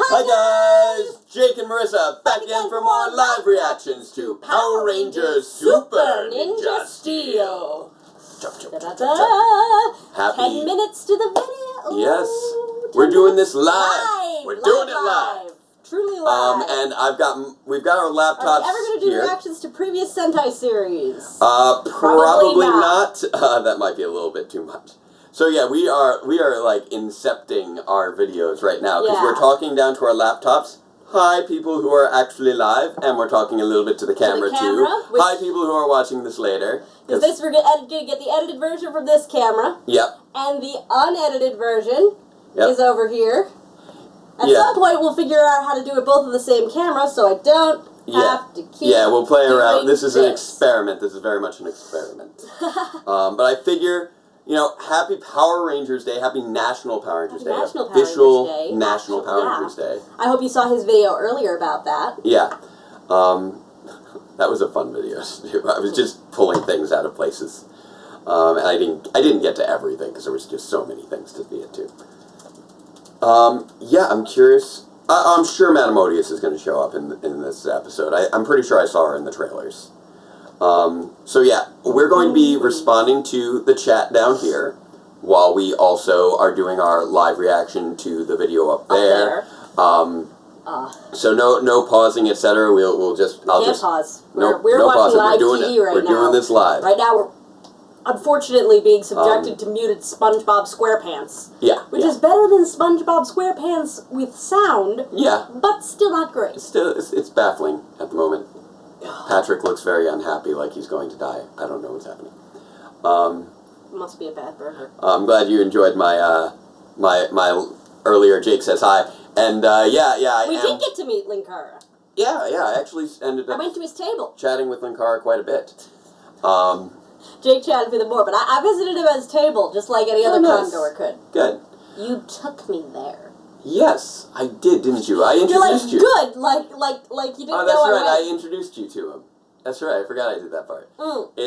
Hi guys! Jake and Marissa back again for more live reactions to Power Rangers Super Ninja Steel. Happy 10 minutes to the video. Yes, we're doing this live. We're doing it live. Truly live. And we've got our laptops. Are we ever going to do here. reactions to previous Sentai series? Probably not. That might be a little bit too much. So yeah, we are like incepting our videos right now because we're talking down to our laptops. Hi, people who are actually live, and we're talking a little bit to the camera, too. Hi, people who are watching this later. Because this we're going to get the edited version from this camera. Yep. And the unedited version is over here. At some point, we'll figure out how to do it both on the same camera, so I don't have to keep. Yeah, we'll play around. This is an experiment. This is very much an experiment. But I figure. You know, happy Power Rangers Day, happy National Power Rangers Day. Official National Power Rangers Day. I hope you saw his video earlier about that. Yeah. That was a fun video to do. I was just pulling things out of places. And I didn't get to everything because there was just so many things to get to. Yeah, I'm curious. I'm sure Madame Odious is going to show up in this episode. I'm pretty sure I saw her in the trailers. So yeah, we're going to be responding to the chat down here while we also are doing our live reaction to the video up there. So no pausing, etc. We'll just I'll just pause. We're no watching live TV right now. We're doing this live. Right now we're unfortunately being subjected to muted SpongeBob SquarePants. Yeah. Which is better than SpongeBob SquarePants with sound. Yeah. But still not great. It's baffling at the moment. Patrick looks very unhappy, like he's going to die. I don't know what's happening. Must be a bad burger. I'm glad you enjoyed my my earlier Jake Says Hi. And we did get to meet Linkara. Yeah, I actually ended up. I went to his table, chatting with Linkara quite a bit. Jake chatted with him more, but I visited him at his table just like any other congoer could. Good. You took me there. Yes, I did, didn't you? I introduced you. Good, like you didn't know I went. Oh, that's right. I introduced you to him. That's right. I forgot I did that part.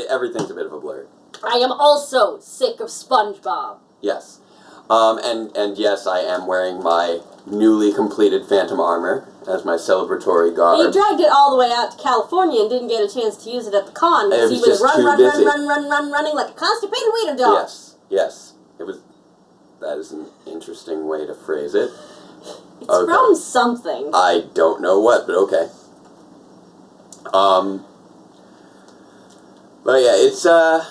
Everything's a bit of a blur. I am also sick of SpongeBob. Yes. And yes, I am wearing my newly completed Phantom armor as my celebratory garb. He dragged it all the way out to California and didn't get a chance to use it at the con because he was running like a constipated wiener dog. Yes. That is an interesting way to phrase it. It's from something. I don't know what, but okay. But yeah, it's I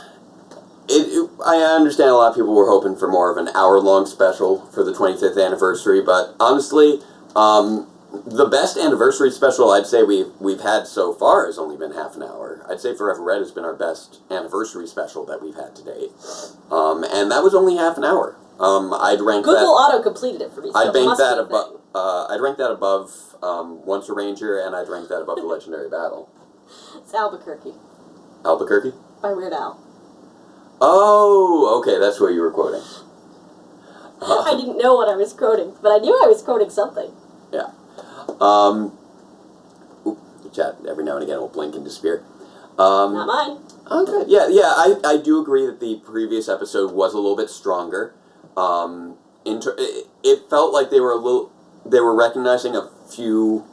understand a lot of people were hoping for more of an hour-long special for the 25th anniversary, but honestly, the best anniversary special I'd say we've had so far has only been half an hour. I'd say Forever Red has been our best anniversary special that we've had to date, and that was only half an hour. I'd rank Google auto completed it for me. So I'd rank that above. I'd rank that above Once a Ranger, and I'd rank that above the Legendary Battle. It's Albuquerque. Albuquerque? By Weird Al. Oh, okay, that's what you were quoting. I didn't know what I was quoting, but I knew I was quoting something. Yeah. The chat every now and again will blink and disappear. Not mine. Oh, good. Yeah, I do agree that the previous episode was a little bit stronger. It felt like they were recognizing a few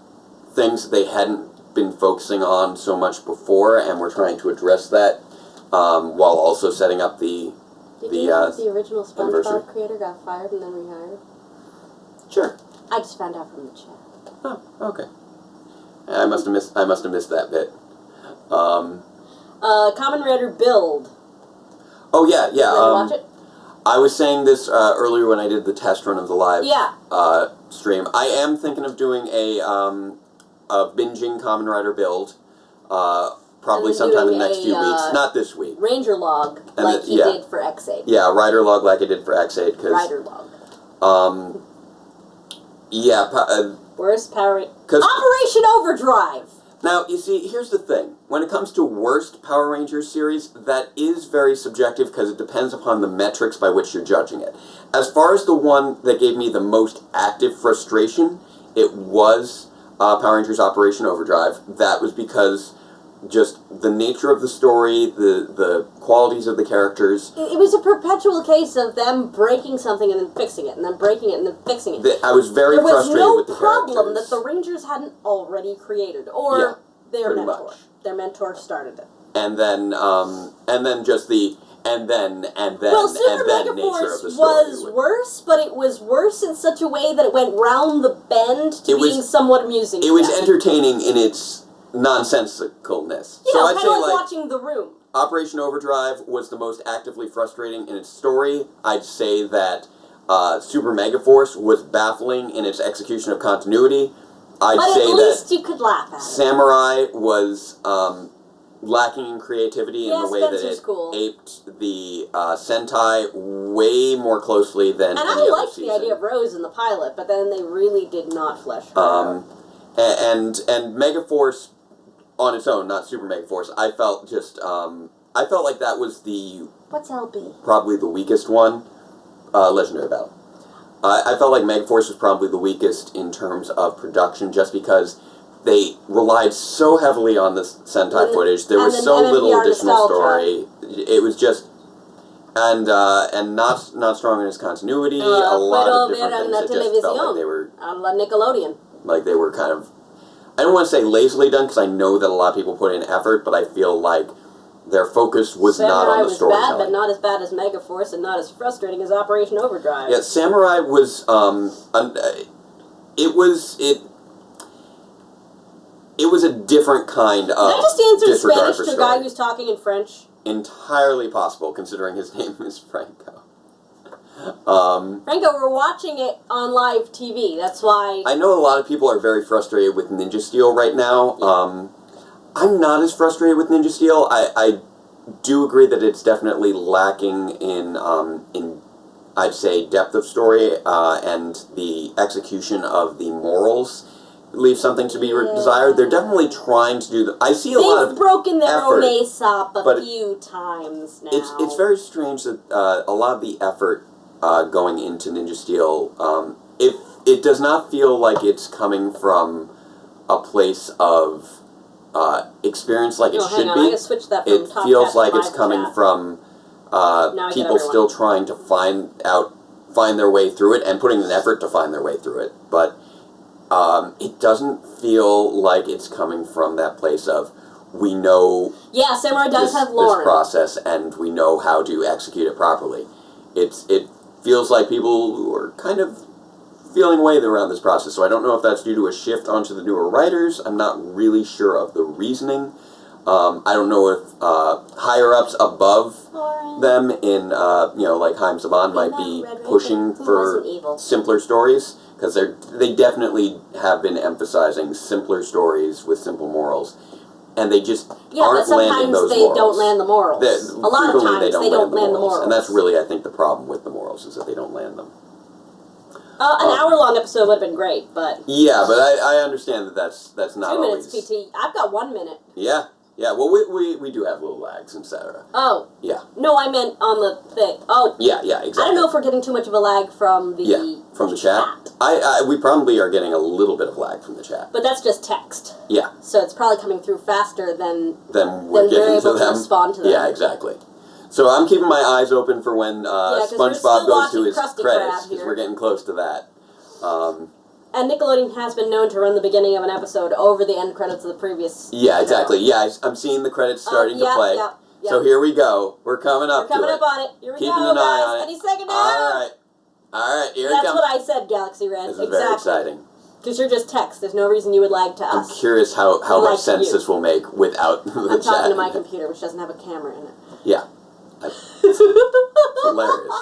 things that they hadn't been focusing on so much before, and we're trying to address that, while also setting up the the original SpongeBob creator got fired and then rehired? Sure. I just found out from the chat. Oh, okay. I must have missed that bit. Kamen Rider Build. Oh yeah. Did you watch it? I was saying this earlier when I did the test run of the live stream. I am thinking of doing a binging Kamen Rider Build, probably sometime in the next few weeks. Not this week. Ranger log, like he did for X8. Yeah, Rider log like I did for X8. Rider log. Worst Power Operation Overdrive! Now, you see, here's the thing. When it comes to worst Power Rangers series, that is very subjective because it depends upon the metrics by which you're judging it. As far as the one that gave me the most active frustration, it was Power Rangers Operation Overdrive. That was because just the nature of the story, the qualities of the characters. It was a perpetual case of them breaking something and then fixing it, and then breaking it and then fixing it. I was very frustrated with the characters. There was no problem that the Rangers hadn't already created, or their mentor. Much. Their mentor started it. And then just the and then well, Super nature of Megaforce the story was worse, but it was worse in such a way that it went round the bend to being somewhat amusing. It was entertaining in its nonsensicalness. You know, kind of like watching The Room. Operation Overdrive was the most actively frustrating in its story. I'd say that Super Megaforce was baffling in its execution of continuity. But at least you could laugh at it. Samurai was lacking in creativity in the way that it aped the Sentai way more closely than any other season. And I liked the idea of Rose in the pilot, but then they really did not flesh her out. And Megaforce on its own, not Super Megaforce, I felt like that was What's LB? Probably the weakest one. Legendary Battle. I felt like Megaforce was probably the weakest in terms of production, just because they relied so heavily on the Sentai footage. There was so little additional story. It was just, and not strong in its continuity. A lot of different things that just felt like they were Nickelodeon. Like they were kind of, I don't want to say lazily done, because I know that a lot of people put in effort, but I feel like their focus was not on the storytelling. Samurai was bad, but not as bad as Megaforce, and not as frustrating as Operation Overdrive. Yeah, Samurai was, it was a different kind of Can I just answer in disregard Spanish for to a story. guy who's talking in French? Entirely possible, considering his name is Franco. Franco, we're watching it on live TV. That's why. I know a lot of people are very frustrated with Ninja Steel right now. Yeah. I'm not as frustrated with Ninja Steel. I do agree that it's definitely lacking in I'd say depth of story and the execution of the morals leaves something to be desired. They're definitely trying to do I see a lot of They've broken their effort, own Aesop a few times now. It's very strange that a lot of the effort going into Ninja Steel, it does not feel like it's coming from a place of experience like it should be. I gotta switch that from it top feels chat like to it's live coming chat. from people still trying to find their way through it and putting an effort to find their way through it. But it doesn't feel like it's coming from that place of we know Samurai does have this Lauren. process and we know how to execute it properly. It feels like people who are kind of feeling away around this process. So I don't know if that's due to a shift onto the newer writers. I'm not really sure of the reasoning. I don't know if higher-ups above them in, like Haim Saban might be pushing for simpler stories, because they definitely have been emphasizing simpler stories with simple morals. And they just aren't landing those morals. Yeah, but sometimes they don't land the morals. A lot of times they don't land the morals. And that's really, I think, the problem with the morals, is that they don't land them. An hour-long episode would have been great, but... Yeah, but I understand that that's not 2 always... 2 minutes, PT. I've got 1 minute. Yeah. Well, we do have little lags, etc. Oh. Yeah. No, I meant on the thing. Oh. Yeah, exactly. I don't know if we're getting too much of a lag from the from the chat. We probably are getting a little bit of lag from the chat. But that's just text. Yeah. So it's probably coming through faster than we're able to respond to them. Yeah, exactly. So I'm keeping my eyes open for when SpongeBob goes to his credits, because we're getting close to that. And Nickelodeon has been known to run the beginning of an episode over the end credits of the previous Yeah, exactly. Yeah, I'm seeing the credits starting to play. Yeah. So here we go. We're coming up to it. We're coming up on it. Here we Keeping go, an eye on guys. it. Any second now. All right. Here it comes. That's what I said, Galaxy Red. This is very exciting. Because you're just text. There's no reason you would lag to us. I'm curious how much sense this will make without the chat. I'm talking to my computer, which doesn't have a camera in it. Yeah. It's hilarious.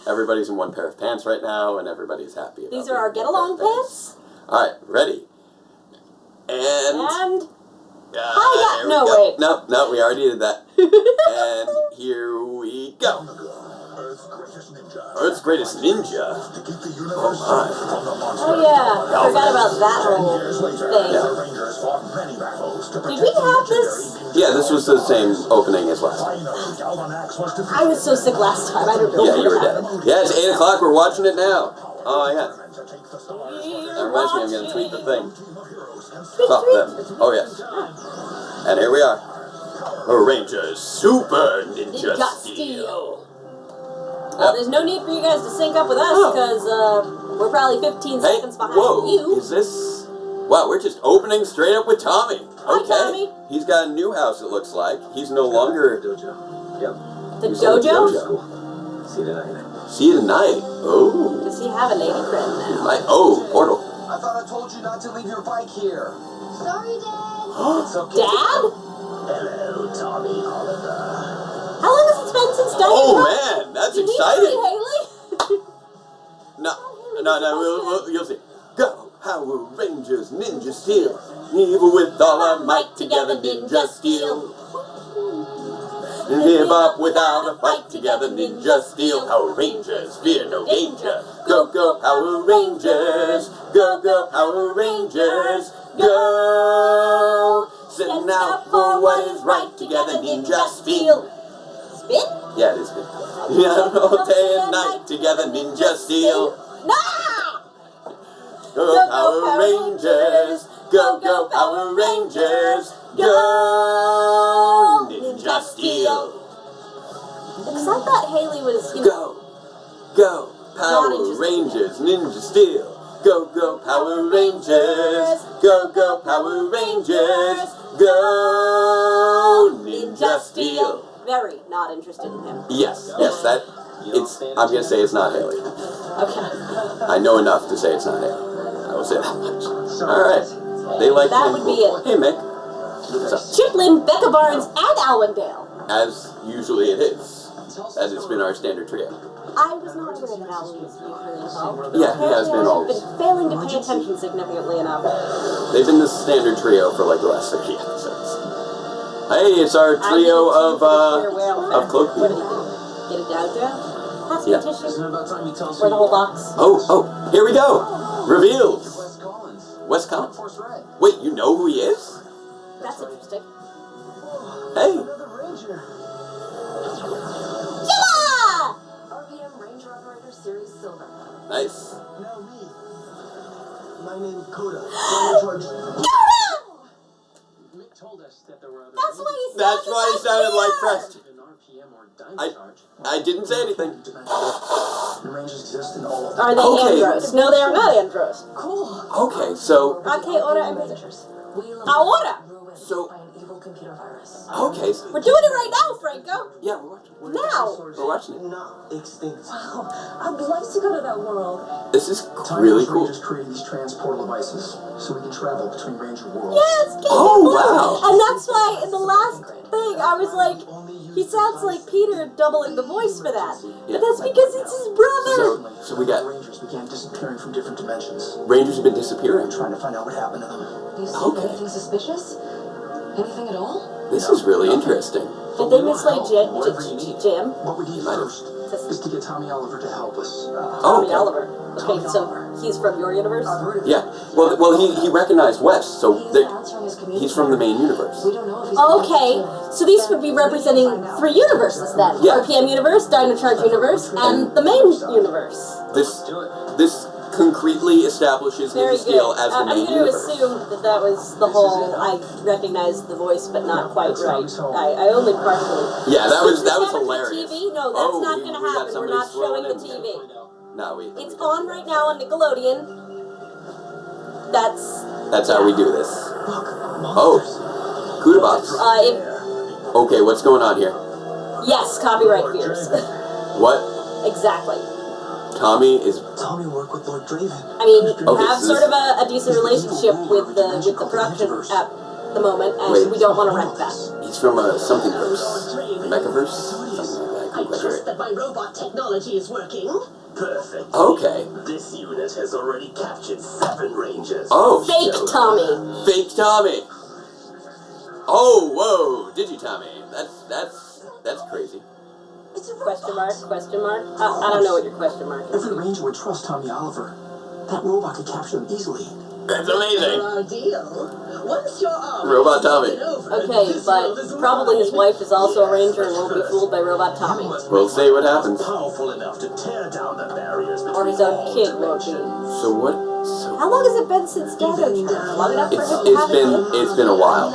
Everybody's in one pair of pants right now, and everybody's happy. These are our get-along pants? All right, ready. And wait. No, we already did that. And here we go. Earth's greatest ninja. Oh my. Oh yeah, I forgot about that whole thing. Did we have this? Yeah, this was the same opening as last time. I was so sick last time, I don't know. Yeah, you were dead. Yeah, it's 8 o'clock, we're watching it now. Oh yeah. That reminds me, I'm going to tweet the thing. Stop them. Oh yes. And here we are. Rangers Super Ninja Steel. There's no need for you guys to sync up with us because we're probably 15 seconds behind you. Is this... Wow, we're just opening straight up with Tommy. Hi, Tommy. He's got a new house, it looks like. He's no longer... The dojo? See you tonight. See you tonight. Oh. Does he have a lady friend now? Portal. I thought I told you not to leave your bike here. Sorry, Dad. It's okay. Dad? Hello, Tommy Oliver. How long has it been since Diane? Oh, man, that's exciting. Haley? No, you'll see. Go, Power Rangers, Ninja Steel. Evil with all our might, together, Ninja Steel. Give up without a fight, together, Ninja Steel. Power Rangers, fear no danger. Go, go, Power Rangers. Go, go, Power Rangers. Go. Setting out for what is right, together, Ninja Steel. Spin? Yeah, it is spin. Yeah, all day and night, together, Ninja Steel. No! Go, Power Rangers. Go, go, Power Rangers. Go, Ninja Steel. Because I thought Haley was, Go, Power Rangers, Ninja Steel. Go, go, Power Rangers. Go, go, Power Rangers. Go, Ninja Steel. Very not interested in him. Yes, I'm gonna say it's not Haley. Okay. I know enough to say it's not Haley. I will say that much. Alright. They like That playing would be pool. it. Hey, Mick. What's up? Chiplin, Becca Barnes, and Alwindale. As usually it is. As it's been our standard trio. I was not aware that Alan was usually involved. Yeah, he has been I've always. been failing to pay attention significantly enough. They've been the standard trio for like the last 30 episodes. Hey, it's our trio of cloak What did he people. do? Get a dojo? Pass me Yeah. a tissue? Isn't it about time you tell us Or the whole box? Oh, here we go. Reveals. Wes Collins. Wes Collins. Force Red. Wait, you know who he is? That's interesting. Hey. Another Ranger. Yeah! RPM Ranger Operator Series Silver. Nice. Now me. My name Coda. I'm in charge. Mick told us that there were other That's why he That's why he sounded like Preston. an RPM or I- charge. I didn't say anything. And Rangers exist in all of them. Are they Okay. Andros? No, they are not Andros. Cool. Okay, so Okay, order and Rangers. We live Ahora. ruined So- by an evil computer virus. okay, so, We're doing it right now, Franco. yeah, we're watching. Now. We're watching it. Not extinct. Wow, I'd love to go to that world. This is Time really Force cool. Rangers created these transportal devices so we can travel between Ranger worlds. Yes, King Oh, Blue. wow. And that's why in the last thing I was like, he sounds like Peter doubling the voice for that. Yeah. But that's because it's his brother. So we got Rangers began disappearing from different dimensions. Rangers have been disappearing. I'm trying to find out what happened to them. You see Okay. anything suspicious? Anything at all? This is really interesting. Did they mislay Jim? What we need Might have. first is to get Tommy Oliver to help us. Tommy okay. Oliver. Okay, so he's from your universe? Yeah. Well, he recognized Wes, so He's answering his community. he's from the main universe. We don't know if he's Okay, so these would be representing 3 universes then. Yeah. RPM universe, Dino Charge universe, and the main universe. This concretely establishes Very Ninja Steel good. as the I'm main going to universe. assume that that was the whole, I recognized the voice but not quite right. I only partially. Yeah, that was Camera to hilarious. TV? No, that's Oh, not we- going to we got happen. We're somebody not showing the scrolling in. TV. No, It's on right now on Nickelodeon. That's how we do this. Oh, Kudabox. Okay, what's going on here? Yes, copyright fears. What? Exactly. Tommy is. Tommy worked with Lord Draven. I mean, we Okay, have so sort this- of a decent relationship with the production at the moment, and Wait. we don't want to wreck that. He's from a something verse. Mechaverse? Something like that. I couldn't quite hear it. that my robot technology is working. Perfect. Okay. This unit has already captured 7 Rangers. Oh. Fake Tommy. Fake Tommy. Oh, whoa, Digi-Tommy. That's crazy. It's a Question robot. mark? Question mark? I don't know what your question mark is. Every Ranger would trust Tommy Oliver. That robot could capture them easily. That's amazing. Our deal. Once your arm Robot Tommy. is over, Okay, this world but is probably his mine. wife is also a ranger and Yes, won't be but fooled by Robot first, Tommy. you must We'll make see what robots happens. Powerful enough to tear down the barriers Or between his own all kid won't be. dimensions. So what? So How long has it been since Dino Charge? Long enough for him to have a kid? it's been a while.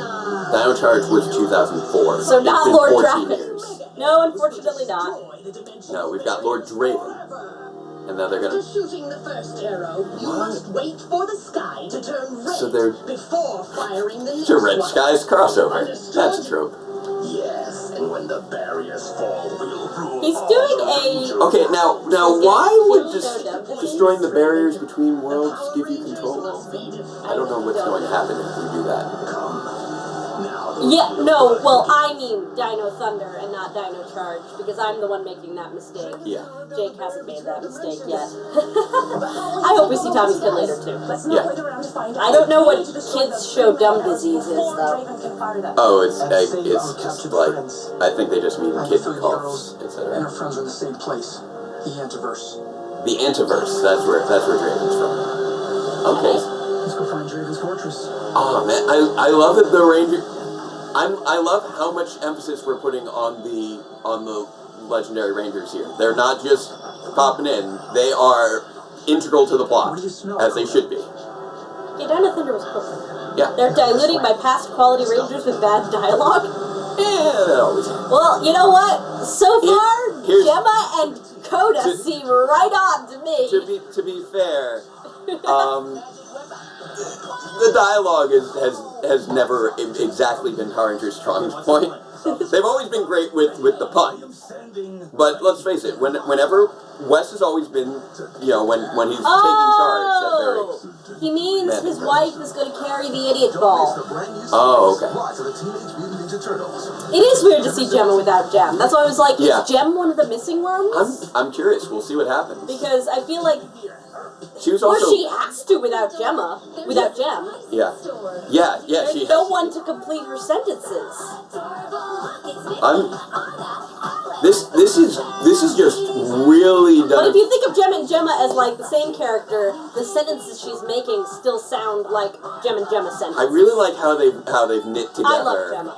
Dino Charge was 2004. So not It's been Lord 14 Draven. years. No, unfortunately not. No, we've got Lord Draven. And now they're gonna... After shooting the first arrow, you must wait for the sky to turn red So they're... before firing the next It's a Red one. Skies crossover. Understood? That's a trope. Yes, and when the barriers fall, we'll rule. He's doing a... Okay, now why would He's just getting showed up. destroying the barriers between worlds give you control? I don't know what's going to happen if we do that. Yeah, no, well, I mean Dino Thunder and not Dino Charge, because I'm the one making that mistake. Yeah. Jake hasn't made that mistake yet. I hope we see Tommy's kid later, too. Yeah. I don't know what kids show dumb disease is, though. Oh, it's just like, I think they just mean kid coughs, And etc. our friends are in the same place. The Antiverse. The Antiverse, that's where Draven's from. Okay. Let's go find Draven's fortress. Oh man, I love that the Ranger. I love how much emphasis we're putting on the legendary Rangers here. They're not just popping in; they are integral to the plot, as they should be. Yeah, Dino Thunder was cool. Yeah. They're diluting my past quality Rangers with bad dialogue. Yeah, that always. Well, you know what? So far, Here's- Gemma and Coda seem right on to me. To be fair, the dialogue has never exactly been Power Rangers' strong point. They've always been great with the puns. But let's face it, whenever Wes has always been, when he's taking charge, that very... He means his wife is going to carry the idiot ball. Oh, okay. It is weird to see Gemma without Gem. That's why I was like, Yeah. is Gem one of the missing ones? I'm curious. We'll see what happens. Because I feel like, She was or also... she has to without Gemma, without Gem. Yeah, There's she no has. one to complete her sentences. This is just really But if done. you think of Gem and Gemma as like the same character, the sentences she's making still sound like Gem and Gemma sentences. I really like how they've knit together. I love Gemma.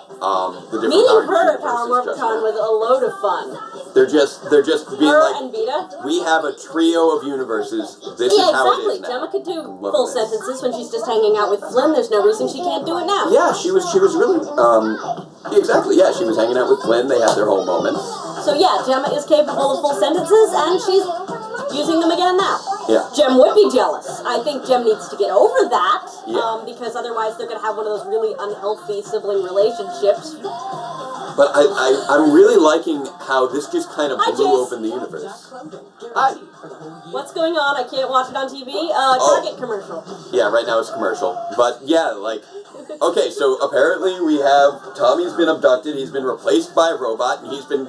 The different Meeting Power her Rangers at Power universes Morphicon just was a load of fun. They're just being Her like, and Vita. we have a trio of universes. This Yeah, is how exactly. it is now. Gemma could do I'm loving full this. sentences when she's just hanging out with Flynn. There's no reason she can't do it now. Yeah, she was really exactly. Yeah, she was hanging out with Flynn. They had their whole moments. So yeah, Gemma is capable of full sentences, and she's using them again now. Yeah. Gem would be jealous. I think Gem needs to get over that, Yeah. because otherwise they're going to have one of those really unhealthy sibling relationships. But I'm really liking how this just kind of Hi, blew Jace. open the universe. Hi. What's going on? I can't watch it on TV. Target commercial. Yeah, right now it's commercial. But yeah, like, okay, so apparently we have Tommy's been abducted. He's been replaced by a robot, and he's been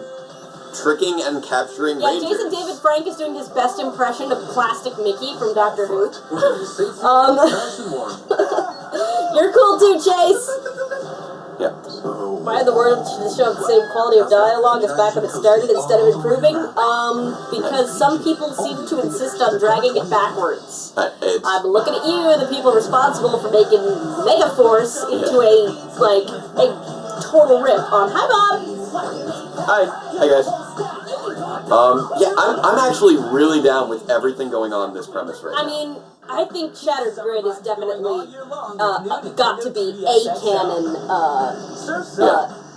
tricking and capturing Yeah, Rangers. Jason David Frank is doing his best impression of Plastic Mickey from Doctor Who. You're cool too, Chase. Yeah. Why the world should show the same quality of dialogue as back when it started instead of improving? Because some people seem to insist on dragging it backwards. I'm looking at you, the people responsible for making Megaforce into a total rip on. Hi, Bob. Hi guys. Yeah, I'm actually really down with everything going on in this premise right now. I mean, I think Shattered Grid is definitely got to be a canon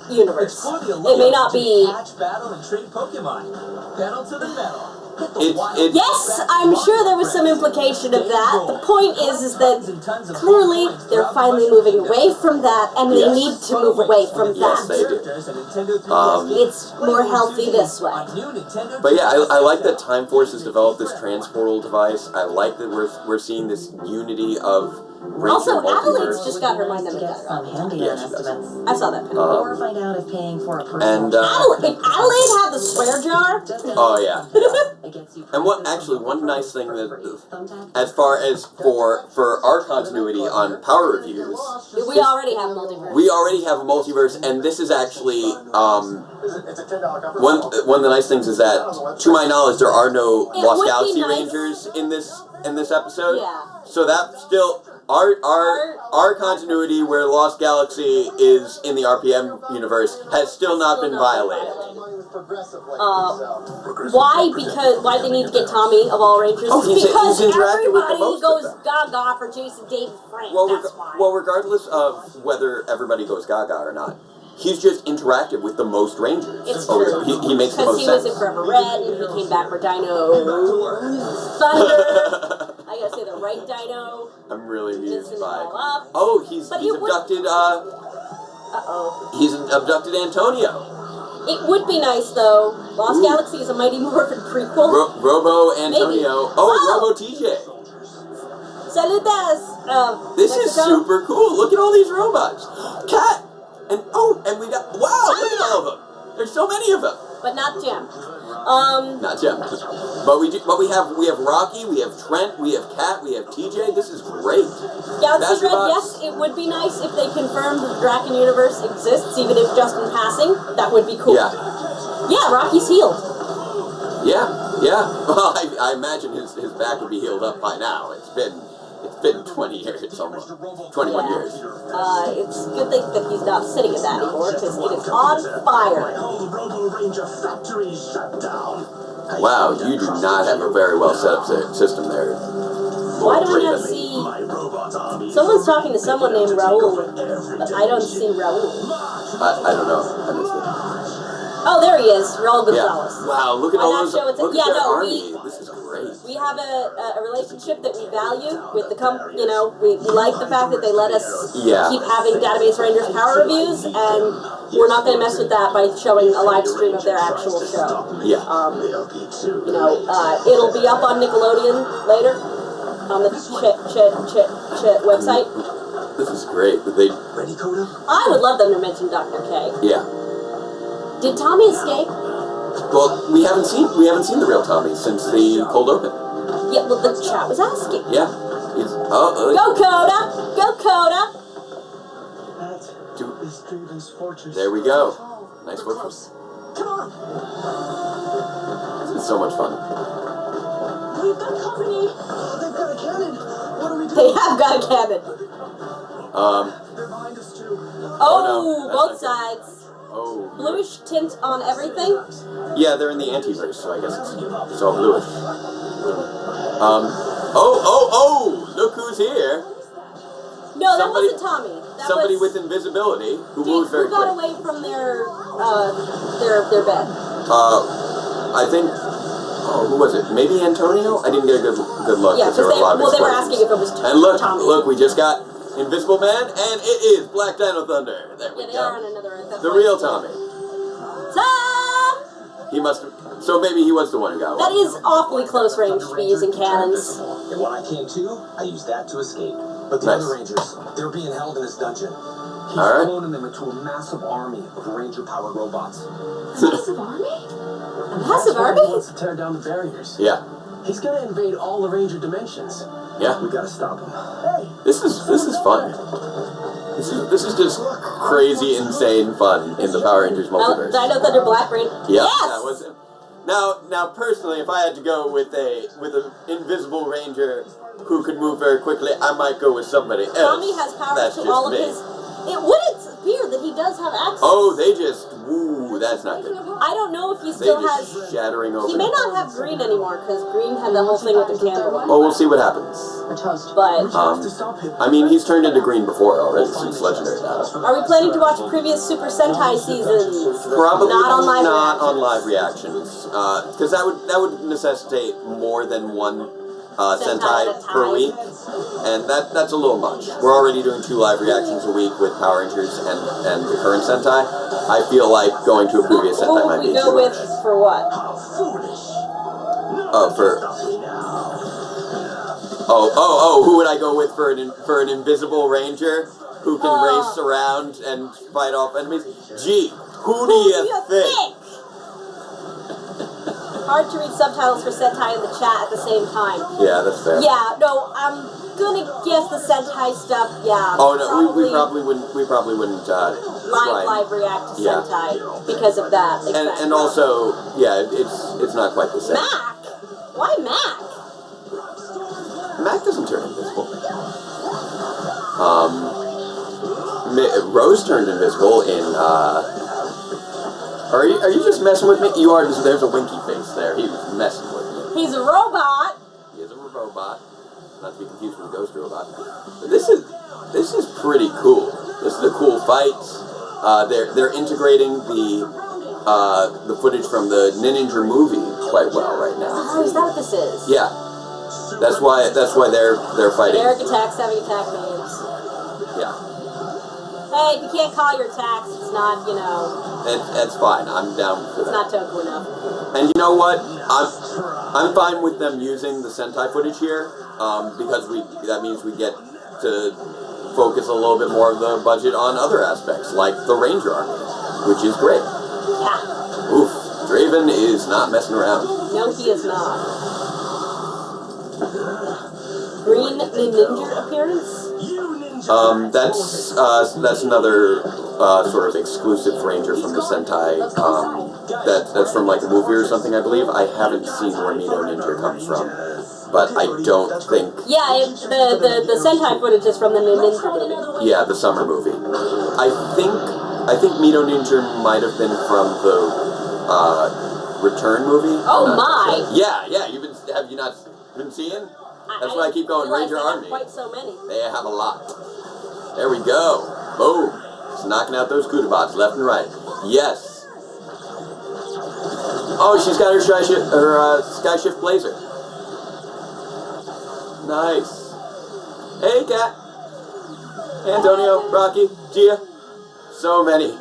universe. It may not be. Battle and trade Pokemon. Battle to the metal. Yes, I'm sure there was some implication of that. The point is that clearly they're finally moving away from that, and they need to move away from Yes, that. they do. It's more healthy this way. But yeah, I like that Time Force has developed this transportal device. I like that we're seeing this unity of Ranger Also, multiverse. Adelaide's just got her mind under Get some control. handy Yeah, she does. estimates. I saw that pin. Or find out if paying for a personal And If Adelaide had the swear jar, oh yeah. it gets you And one nice thing that, as far as for our continuity on Power Reviews, we already have multiverse. we already have a multiverse, and this is actually one of the nice things is that, to my knowledge, there are no It Lost would be Galaxy nice. Rangers in this episode. Yeah. So that still Our continuity, where Lost Galaxy is in the RPM universe, has still not been violated. Why? Because why they need to get Tommy of all Rangers? Oh, he's because interacting with the everybody most goes of them. gaga for Jason David Frank. Well, that's why. well, regardless of whether everybody goes gaga or not, he's just interacted with the most Rangers. It's true. He makes the most Because he sense. was in Forever Red, and he came back for Dino Thunder. I gotta say the right Dino. I'm really amused Mixing it by. all up. Oh, he's But he would- abducted. Uh-oh. He's abducted Antonio. It would be nice, though. Lost Galaxy is a Mighty Morphin prequel. Robo Antonio. Maybe. Oh, Wow. Robo TJ. Saludas. This is Mexico. super cool. Look at all these robots. Cat. And we got. Wow, look at all of them. There's so many of them. But not Gem. Not Gem. But we have Rocky, we have Trent, we have Kat, we have TJ. This is great. Galaxy Red, Robots. yes, it would be nice if they confirmed that the Draken universe exists, even if just in passing. That would be cool. Yeah. Yeah, Rocky's healed. Yeah. Well, I imagine his back would be healed up by now. It's been 20 years almost. 21 Yeah. years. It's a good thing that he's not sitting in that anymore, because it is on fire. Whole Robo Ranger factory shut down. Wow, you do not have a very well set up system there. Why do I not Raven. see... My robot army. Someone's talking to someone named Raul, but I don't see Raul. I don't know. I missed it. Oh, there he is, Raul Yeah. Gonzalez. Wow, look at Why all not those. show it to- Look yeah, at their no, army. This is great. We have a relationship that we value with the we like the fact that they let us Yeah. keep having Database Rangers power reviews, and we're not going to mess with that by showing a live stream of their actual show. Yeah. It'll be up on Nickelodeon later on the Chit website. This is great. They. Ready, Coda? I would love them to mention Dr. K. Yeah. Did Tommy escape? Well, we haven't seen the real Tommy since the cold open. Yeah, well, the chat was asking. Yeah. He's. Go Coda! Go Coda! That is Draven's fortress. There we go. Nice We're work. close. Come on. This is so much fun. We've got company. Oh, they've got a cannon. What do we do? They have got a cannon. They're behind us too. Oh, no, both that's not sides. Oh. Bluish tint on everything. Yeah, they're in the antiverse, so I guess it's all bluish. Oh! Look who's here! No, that Somebody- wasn't Tommy. That Somebody was, with invisibility who Dude, moves very who got quick. away from their bed? I think. Oh, who was it? Maybe Antonio? I didn't get a good look Yeah, because there were a lot of they were explosions. asking if it was And look, Tommy. we just got Invisible Man, and it is Black Dino Thunder. There we Yeah, they are on go. another Earth. The real Tommy. Ta! He must have. So maybe he was the one who got That away. is awfully close range to be using cannons. And when I came to, I used that to escape. But the Nice. other Rangers, they were being held in this dungeon. He's All right. cloning them into a massive army of Ranger-powered robots. Massive army? A massive He army? wants to tear down the barriers. Yeah. He's gonna invade all the Ranger dimensions. Yeah. We gotta stop him. Hey, This is fun. This is just crazy, insane fun in the Power Rangers multiverse. Dino Thunder Black Rain. Yeah, Yes! that was it. Now, personally, if I had to go with an invisible ranger who could move very quickly, I might go with somebody else. Tommy has powers That's to just all of me. his. It would appear that he does have access. Oh, they just that's not good. I don't know if he They still just has. shattering over. He may not have green anymore because green had the whole thing with the candle. Oh, we'll see what happens. We're toast. But to stop him. I mean, he's turned into green before already since Legendary Battle. are we planning to watch previous Super Sentai seasons? Probably Not on live not reactions. on live reactions, because that would necessitate more than one Sentai at Sentai a per time. week, and that's a little much. We're already doing 2 live reactions a week with Power Rangers and the current Sentai. I feel like going to a previous Who Sentai would might we be go too with much. for what? How foolish. Oh, who would I go with for an invisible ranger who can race around and fight off enemies? Gee, who do you think? Hard to read subtitles for Sentai in the chat at the same time. Yeah, that's fair. Yeah, no, I'm gonna guess the Sentai stuff. Yeah. Oh no, we probably wouldn't try. live react to Yeah. Sentai because of that. Exactly. And also, yeah, it's not quite the same. Mac. Why Mac? Mac doesn't turn invisible. Rose turned invisible in. Are you just messing with me? You are. There's a winky face there. He was messing with me. He's a robot. He is a robot, not to be confused with a ghost robot. But this is pretty cool. This is a cool fight. They're integrating the footage from the Ninja movie quite well right now. Oh, is that what this is? Yeah, that's why they're fighting. Generic attacks having attack names. Yeah. Hey, if you can't call your attacks, it's not, you know. That's fine. I'm down for It's that. not toku enough. And you know what? I'm fine with them using the Sentai footage here, because that means we get to focus a little bit more of the budget on other aspects, like the Ranger Army, which is great. Yeah. Oof, Draven is not messing around. No, he is not. Green Ninja appearance? That's another sort of exclusive Ranger from the Sentai. That's from like a movie or something, I believe. I haven't seen where Mito Ninja comes from, but I don't think. Yeah, the Sentai footage is from the Ninja movie. Yeah, the summer movie. I think Mito Ninja might have been from the Return movie. Oh my! Yeah. Have you not been seeing? That's why I keep going Ranger Army. Quite so many. They have a lot. There we go. Boom. Just knocking out those Kudabots left and right. Yes. Oh, she's got her Sky Shift Blazer. Nice. Hey, Kat. Antonio, Rocky, Gia. So many.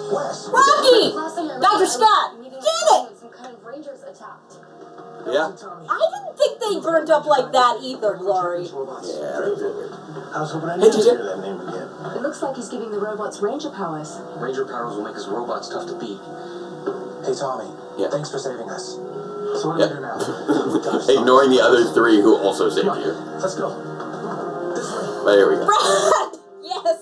Rocky! Dr. Scott! Get it! Some kind of rangers attacked. Yeah. I didn't think they burnt up like that either, Glory. Yeah, that's weird. I was hoping I Hey, never TJ. hear that name again. It looks like he's giving the robots ranger powers. Ranger powers will make his robots tough to beat. Hey, Tommy. Yeah. Thanks for saving us. So what do Yeah. we do now? Ignoring the other three who also saved Come on, you. let's go. This way. But here we go. Brad! Yes!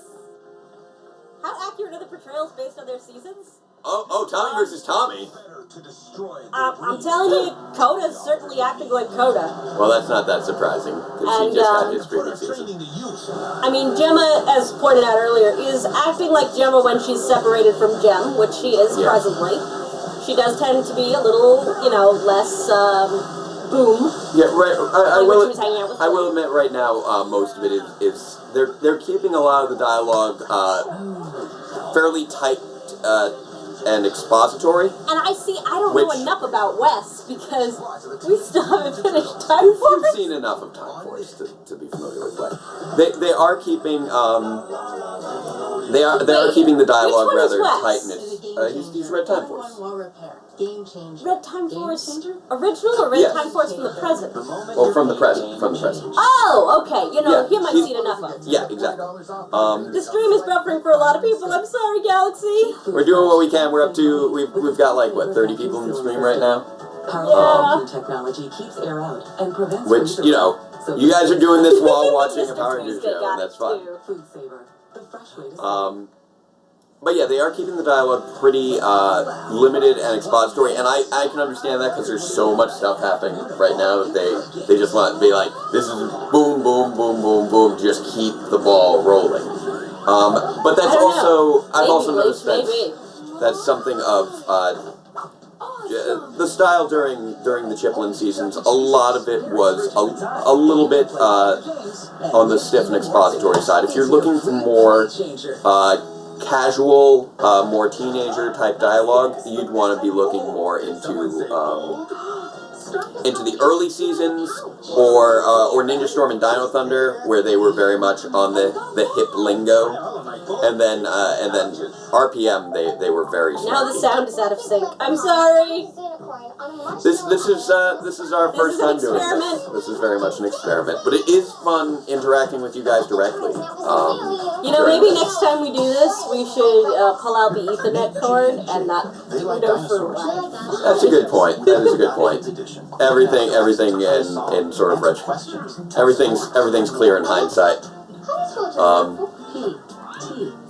How accurate are the portrayals based on their seasons? Oh, Tommy versus Tommy. To destroy the I'm telling you, Coda's certainly acting like Coda. Well, that's not that surprising, because he And, just got his put previous our season. training to use. I mean, Gemma, as pointed out earlier, is acting like Gemma when she's separated from Gem, which she is Yeah. presently. She does tend to be a little, you know, less boom. Yeah, right. I Like when will. she was hanging out with I Phil. will admit, right now, most of it is they're keeping a lot of the dialogue fairly tight and expository. And I don't Which- know enough about Wes because we still haven't finished Time You've Force. seen enough of Time Force to be familiar with what they are keeping. They are keeping the dialogue which one is rather Wes? tight, and he's Red Time Force. Game changer. Red Time Game Force changer? original or Red Yes. Time Force from the present? Well, from the present. Oh, okay. You know, Yeah, him I've he's- seen enough of. Yeah, exactly. The stream is buffering for a lot of people. I'm sorry, Galaxy. We're doing what we can. We're up to we've got like what 30 people in the stream right now, Yeah. Technology keeps air out and prevents which freezer you guys are doing this while watching a Mr. Power Rangers Tuesday show, got and it, that's fine. too. food saver. The fresh way to But yeah, they are keeping the dialogue pretty limited and expository, and I can understand that because there's so much stuff happening right now that they just want to be like, this is boom, boom, boom, boom, boom, just keep the ball rolling. But that's I don't know. I've also Maybe, noticed maybe. that's something of the style during the Chiplin seasons. A lot of it was a little bit on the stiff and expository side. If you're looking for more casual, more teenager type dialogue, you'd want to be looking more into the early seasons, or Ninja Storm and Dino Thunder, where they were very much on the hip lingo, and then RPM they were very Now the snarky. sound is out of sync. I'm sorry. This is our first is an time doing experiment. this. This is very much an experiment, but it is fun interacting with you guys directly. You know, maybe next time we do this, we should pull out the Ethernet cord and not do it over live. That's a good point. That is a good point. Everything in sort of everything's clear in hindsight.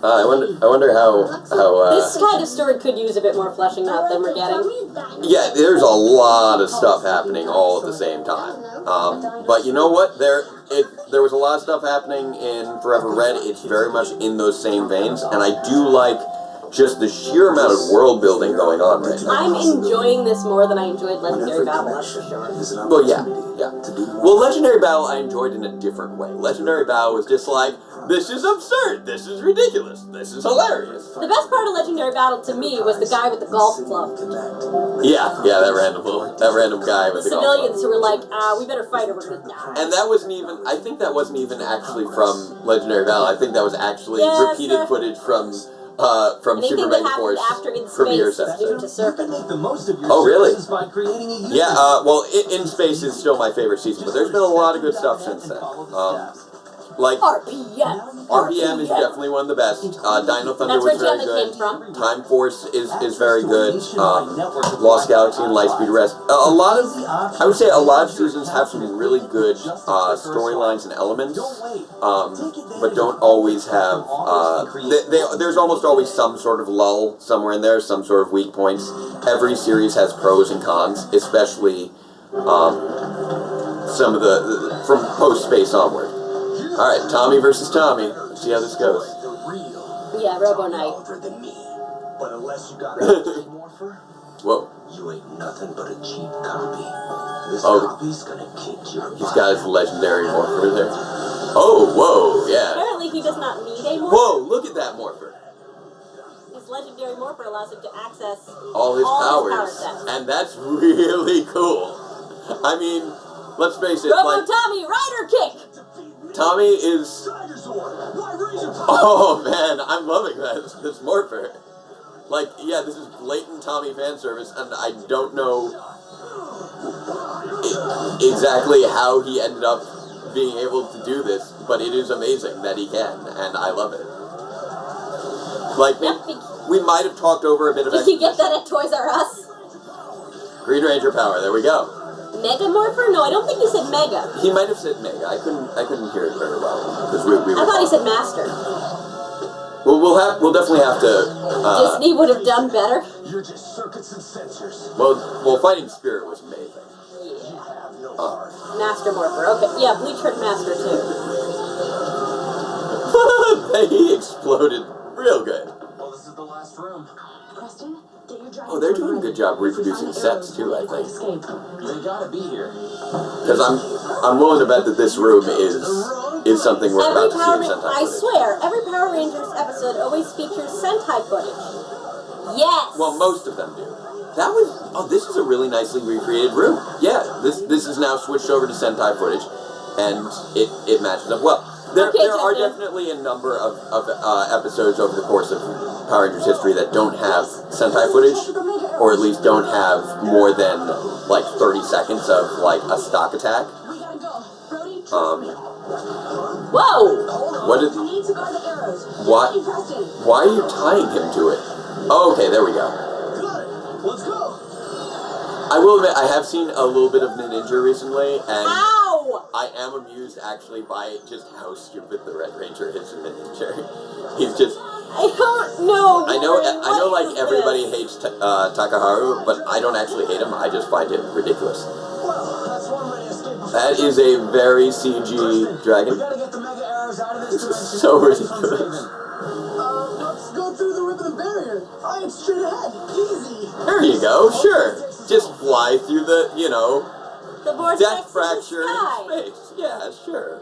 I wonder how This kind of story could use a bit more fleshing out than we're getting. yeah, there's a lot of stuff happening all at the same time. But you know what? there was a lot of stuff happening in Forever Red. It's very much in those same veins, and I do like just the sheer amount of world building going on right now. I'm enjoying this more than I enjoyed Legendary Battle, that's for sure. Well, yeah. Well, Legendary Battle I enjoyed in a different way. Legendary Battle was just like, this is absurd, this is ridiculous, this is hilarious. The best part of Legendary Battle to me was the guy with the golf club. Yeah, that random guy with the golf club. Civilians who were like, we better fight or we're gonna die. And that wasn't even, I think that wasn't even actually from Legendary Battle. I think that was actually repeated footage from Super Mega Force Premier's episode. Oh, really? Yeah, well, In Space is still my favorite season, but there's been a lot of good stuff since then. Like RPM is definitely one of the best. Dino Thunder was very good. Time Force is very good. Lost Galaxy and Lightspeed Rest. I would say a lot of seasons have some really good storylines and elements, but don't always have. There's almost always some sort of lull somewhere in there, some sort of weak points. Every series has pros and cons, especially some of the from post Space onward. All right, Tommy versus Tommy. Let's see how this goes. Yeah, Robo Knight. But unless you got a morpher, whoa, you ain't nothing but a cheap copy. This copy's gonna kick your butt. He's got his legendary morpher there. Oh, whoa, yeah. Apparently he does not need a morpher. Whoa, look at that morpher. His legendary morpher allows him to access all his power powers, sets. and that's really cool. I mean, let's face it, Robo Tommy, Rider Kick! Tommy is... Oh, man, I'm loving this morpher. Like, yeah, this is blatant Tommy fan service, and I don't know exactly how he ended up being able to do this, but it is amazing that he can, and I love it. Like, we might have talked over a bit of... Did you get that at Toys R Us? Green Ranger power, there we go. Mega Morpher? No, I don't think he said Mega. He might have said Mega. I couldn't hear it very well because we were. I thought he said Master. Well, we'll definitely have to. Disney would have done better. You're just circuits and sensors. Well, Fighting Spirit was amazing. Yeah. Master Morpher. Okay, yeah, Bleach Red Master too. He exploded real good. Well, this is the last room. Preston, get your dragon. Oh, they're doing a good job reproducing sets too, I think. They gotta be here. Because I'm willing to bet that this room is something we're about to see in Sentai I footage. swear, every Power Rangers episode always features Sentai footage. Yes. Well, most of them do. That was this is a really nicely recreated room. Yeah, this is now switched over to Sentai footage, and it matches up well. There are definitely a number of episodes over the course of Power Rangers history that don't have Sentai footage, or at least don't have more than like 30 seconds of like a stock attack. Whoa! What did? Why are you tying him to it? Oh, okay, there we go. Let's go. I will admit, I have seen a little bit of Ninja recently, and Ow! I am amused actually by just how stupid the Red Ranger is in Ninja. He's just. I don't know. I know. Like everybody hates Takaharu, but I don't actually hate him. I just find him ridiculous. Well, that's one way to escape. That is a very CG dragon. We gotta get the mega arrows out of This this. is so ridiculous. Let's go through the rip of the barrier. I ain't straight ahead. Easy. There you go. Sure. Just fly through the, the vortex death fracture in space. Yeah, sure.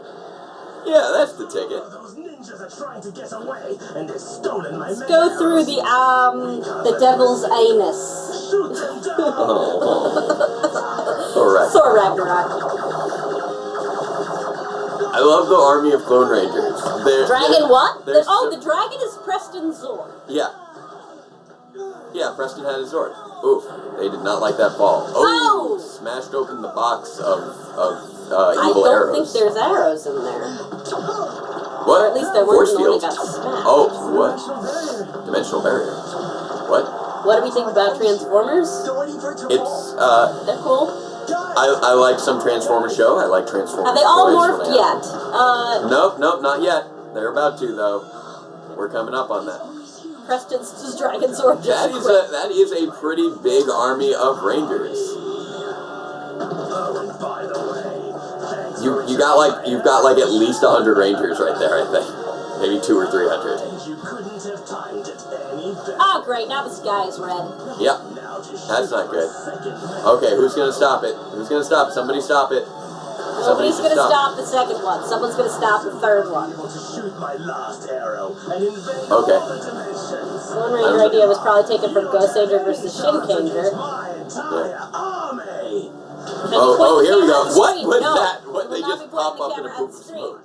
Yeah, that's the ticket. Those ninjas are trying to get away, and they've stolen my mega Go through the devil's anus. Shoot them down. Alright. Thor Ragnarok. I love the army of Clone Rangers. Dragon what? they're The dragon is Preston Zord. Yeah. Yeah, Preston had his Zord. Oof, they did not like that fall. Oh! Smashed open the box of evil arrows. I don't think there's arrows in there. What? Or at least there Force weren't when they field. got smashed. Oh, what? Dimensional barrier. What? What do we think about Transformers? It's, They're cool. I like some Transformers show. I like Transformers. Have they all toys morphed when they yet? Nope, not yet. They're about to, though. We're coming up on that. Preston's just Dragon Zord. That is a pretty big army of Rangers. Oh, and by the way, thanks You you've got like at least 100 Rangers right there, I think. Maybe 200 or 300. You couldn't have timed it any better. Oh, great. Now the sky is red. Yep. That's not good. Okay, who's going to stop it? Who's going to stop it? Somebody stop it. Nobody's going to stop the second one. Someone's going to stop the third one. Able to shoot my last arrow and invade Okay. all the dimensions. One Ranger idea was probably taken from Ghost Ranger versus Shin Kanger. My entire army. Oh, here we go. What was No, that? we What, will they not just be pointing pop the up in a camera poop at the of screen. smoke?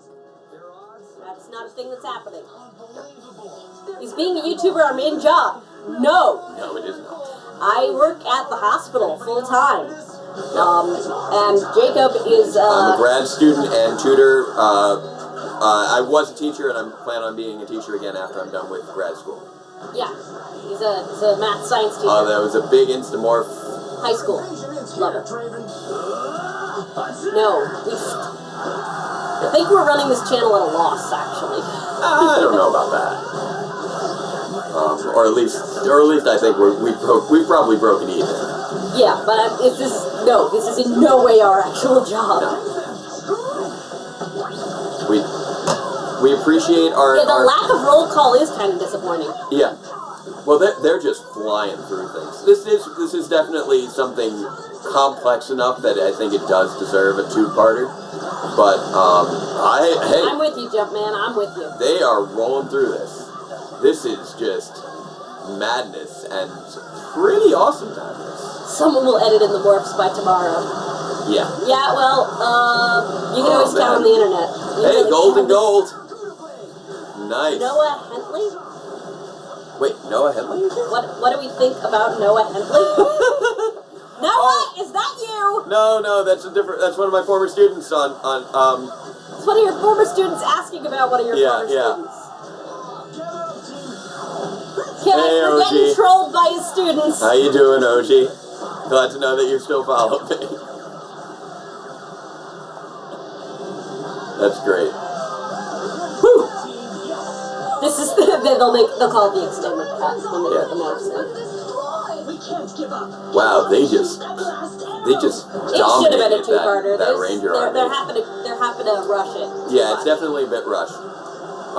That's not a thing that's happening. Is being a YouTuber our main job? No. No, it is not. I work at the hospital full time. And Jacob is I'm a grad student and tutor. I was a teacher, and I'm planning on being a teacher again after I'm done with grad school. yeah, he's a math science teacher. That was a big Instamorph. High school level. No, I think we're running this channel at a loss, actually. I don't know about that. Or at least I think we've probably broken even. Yeah, but this is in no way our actual job. No. We appreciate our. Yeah, the lack of roll call is kind of disappointing. Yeah. Well, they're just flying through things. This is definitely something complex enough that I think it does deserve a two-parter. But hey, I'm with you, Jumpman. I'm with you. they are rolling through this. This is just madness and pretty awesome madness. Someone will edit in the morphs by tomorrow. Yeah. Yeah, well, you can always count on the internet. You Hey, really gold can. and gold. Nice. Noah Hentley? Wait, Noah Henley? What do we think about Noah Hentley? Noah, is that you? No, that's That's one of my former students on It's one of your former students asking about one of your former students. Hey, We're OG. getting trolled by his students. How you doing, OG? Glad to know that you still follow me. That's great. Whew. This is they'll call it the extended cut when they get the morphs in. We can't give up. Wow, they just It should have been a dominated two-parter. that Ranger army. They're happy to rush it. Yeah, it's definitely a bit rushed.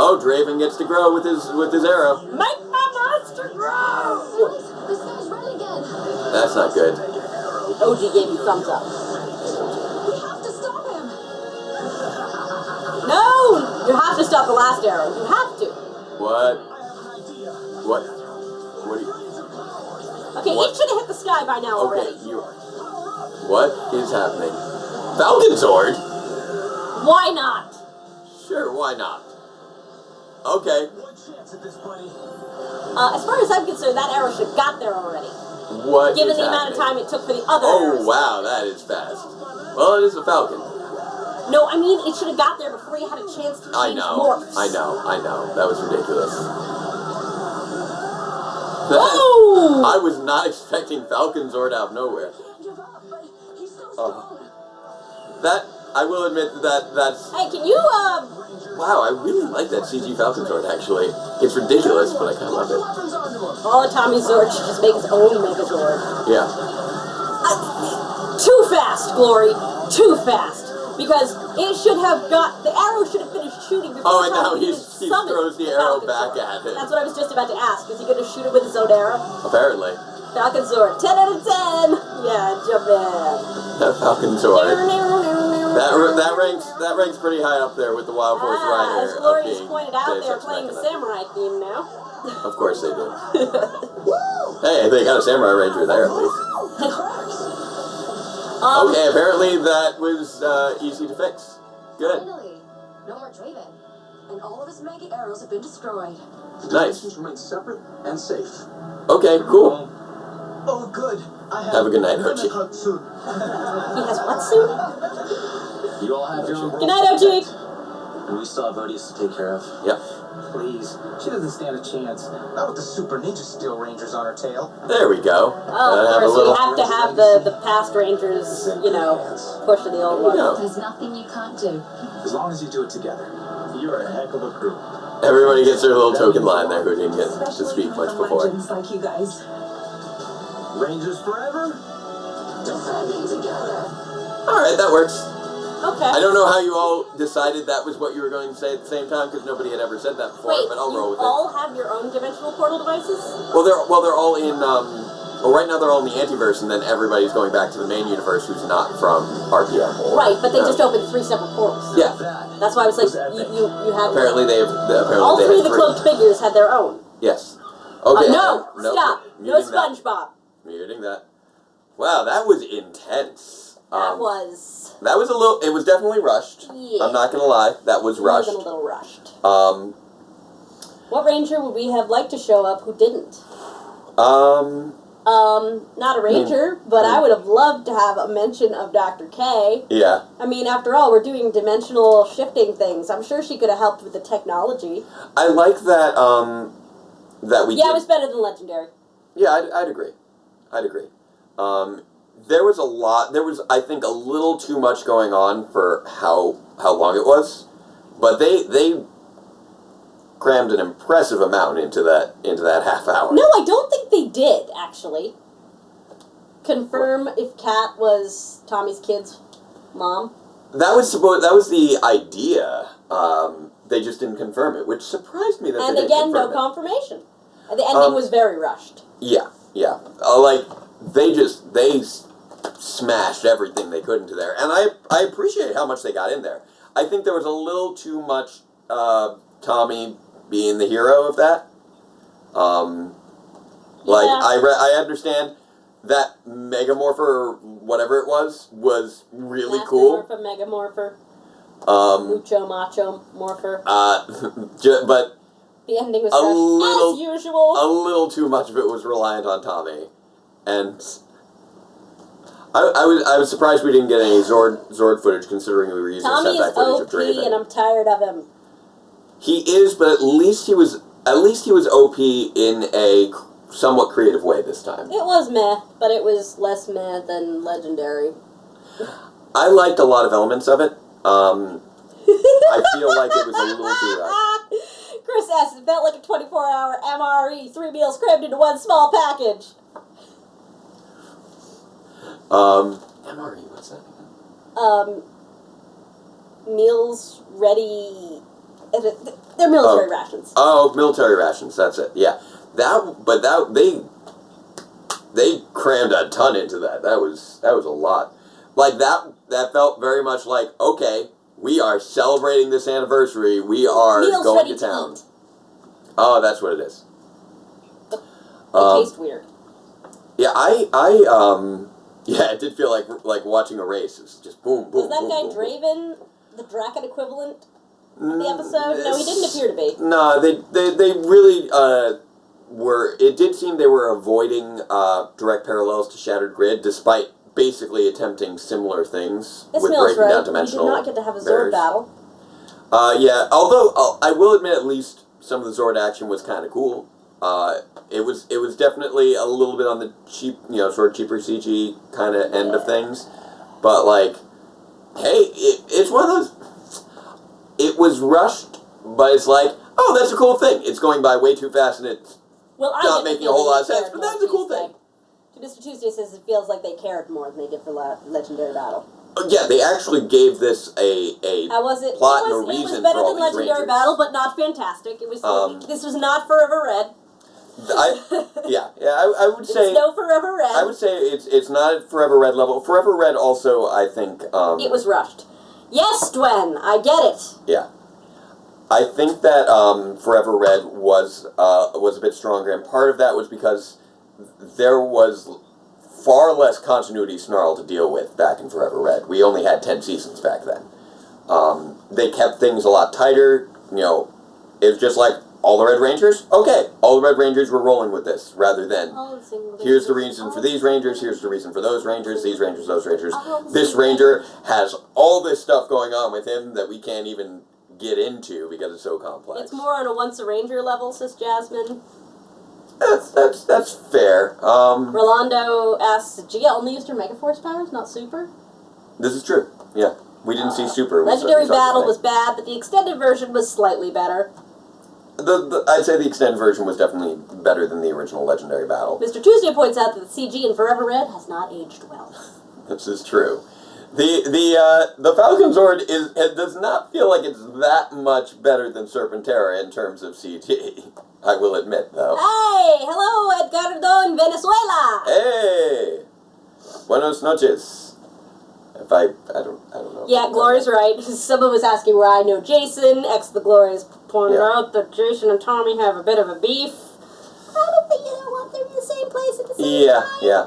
Oh, Draven gets to grow with his arrow. Make my monster grow! The sky's red again. That's not good. OG gave you thumbs up. We have to stop him. No! You have to stop the last arrow. You have to. What? What? What do you... Okay, What? it should have hit the sky by now Okay, already. What is happening? Falcon Sword? Why not? Sure, why not? Okay. As far as I'm concerned, that arrow should have got there already. What Given is the amount of happening? time it took for the other Oh, arrows. wow, that is fast. Well, it is a Falcon. No, I mean, it should have got there before you had a chance to change morphs. I know. That was ridiculous. Oh! I was not expecting Falcon Sword out of nowhere. Give up, but he's so Oh. strong. That, I will admit that's... Hey, can you, Wow, I really like that CG Falcon Sword, actually. It's ridiculous, but I kind of love it. all of Tommy Zord should just make his own Megazord. Yeah. Too fast, Glory. Too fast. Because it should have the arrow should have finished shooting before Oh, and now Tommy he even throws summoned the arrow Falcon back Sword. at him. That's what I was just about to ask. Is he going to shoot it with his own arrow? Apparently. Falcon Sword, 10 out of 10. Yeah, jump in. That Falcon Sword. That ranks pretty high up there with the Wild Force Rider. As Glory has being pointed out, Deus they're Ex playing the Machina. samurai theme now. Of course they do. Hey, they got a Samurai Ranger there at least. Okay, apparently that was easy to fix. Good. Finally, no more Draven. And all of his mega arrows have been destroyed. Nice. Remain separate and safe. Okay, cool. Oh, good. I Have a good night, gonna Ochi. hug soon. He has what soon? You all have your own Good night, OG. And we still have Odious to take care of. Yep. Please. She doesn't stand a chance. Not with the Super Ninja Steel Rangers on her tail. There we go. Oh, of Have a course, little. we have to have the past Rangers, push to the old one. No. There's nothing you can't do. As long as you do it together. You're a heck of a crew. Everybody gets their little token line there who didn't get to speak much before. Legends like you guys. Rangers forever. Defending together. Alright, that works. Okay. I don't know how you all decided that was what you were going to say at the same time, because nobody had ever said that before, Wait, but I'll roll you with it. all have your own dimensional portal devices? Well, they're all in. Well, right now they're all in the antiverse, and then everybody's going back to the main universe who's not from RPM. Right, but they just opened 3 separate portals. Yeah. That's why I was like, you have. Apparently they have. Apparently all they 3 of have the cloaked figures had their own. Yes. Okay. No, nope, stop. No muting that. SpongeBob. Muting that. Wow, that was intense. That was. That was a little. It was definitely rushed. Yeah. I'm not gonna lie. That was rushed. More than a little rushed. What ranger would we have liked to show up who didn't? Not a ranger, but I would have loved to have a mention of Dr. K. Yeah. I mean, after all, we're doing dimensional shifting things. I'm sure she could have helped with the technology. I like that. That we. Yeah, did. it was better than Legendary. Yeah, I'd agree. I'd agree. There was a lot. There was, I think, a little too much going on for how long it was, but they crammed an impressive amount into that half hour. No, I don't think they did actually. Confirm if Kat was Tommy's kid's mom. That was the idea. They just didn't confirm it, which surprised me that And they didn't again, no confirm it. confirmation. The ending was very rushed. Yeah. Like they smashed everything they could into there, and I appreciate how much they got in there. I think there was a little too much Tommy being the hero of that. Like I understand that Megamorpher or whatever it was really cool. Megamorpher. Mucho Macho Morpher. But the ending was rushed, as usual. A little too much of it was reliant on Tommy, and I was surprised we didn't get any Zord footage, considering we were using setback footage of Draven. Tommy is OP, and I'm tired of him. He is, but at least he was OP in a somewhat creative way this time. It was meh, but it was less meh than Legendary. I liked a lot of elements of it. I feel like it was a little too rushed. Chris says it felt like a 24-hour MRE, 3 meals crammed into one small package. MRE, what's that again? Meals ready. They're military rations. Oh, military rations. That's it. Yeah, they crammed a ton into that. That was a lot. Like that felt very much like, okay, we are celebrating this anniversary. We are Meals going ready to town. eat. Oh, that's what it is. They taste weird. Yeah, yeah, it did feel like watching a race. It's just boom, boom. Was that boom, guy boom, Draven the Draken equivalent of the episode? No, he didn't appear to be. No, they really were. It did seem they were avoiding direct parallels to Shattered Grid, despite basically attempting similar things with breaking down dimensional We did not get to have a Zord barriers. battle. Yeah, although I will admit, at least some of the Zord action was kind of cool. It was definitely a little bit on the cheap, sort of cheaper CG kind of end of things, but like, hey, it's one of those. It was rushed, but it's like, oh, that's a cool thing. It's going by way too fast, and it's not making a whole lot of sense, but that's a cool thing. Mr. Tuesday says it feels like they cared more than they did for Legendary Battle. Yeah, they actually gave this a How was it? plot and a reason It was better for all than these Legendary Rangers. Battle, but not fantastic. It was. This was not Forever Red. I would say it's no Forever Red. I would say it's not at Forever Red level. Forever Red also, I think, it was rushed. Yes, Dwen, I get it. Yeah, I think that Forever Red was a bit stronger, and part of that was because there was far less continuity snarl to deal with back in Forever Red. We only had 10 seasons back then. They kept things a lot tighter. It was just like, all the Red Rangers? Okay, all the Red Rangers were rolling with this, rather than, here's the reason for these Rangers, here's the reason for those Rangers, these Rangers, those Rangers. This Ranger has all this stuff going on with him that we can't even get into because it's so complex. It's more on a once a Ranger level, says Jasmine. That's fair. Rolando asks, Gia only used her Mega Force powers, not Super? This is true, yeah. We didn't see Super. Legendary Battle was bad, but the extended version was slightly better. I'd say the extended version was definitely better than the original Legendary Battle. Mr. Tuesday points out that the CG in Forever Red has not aged well. This is true. The Falcon Sword it does not feel like it's that much better than Serpentera in terms of CG. I will admit, though. Hey, hello, Edgardo in Venezuela. Hey, buenos noches. If I don't know. Yeah, Gloria's right. Someone was asking where I know Jason. The Gloria's pointed out that Jason and Tommy have a bit of a beef. I don't think you know what they're in the same place at the same time. Yeah.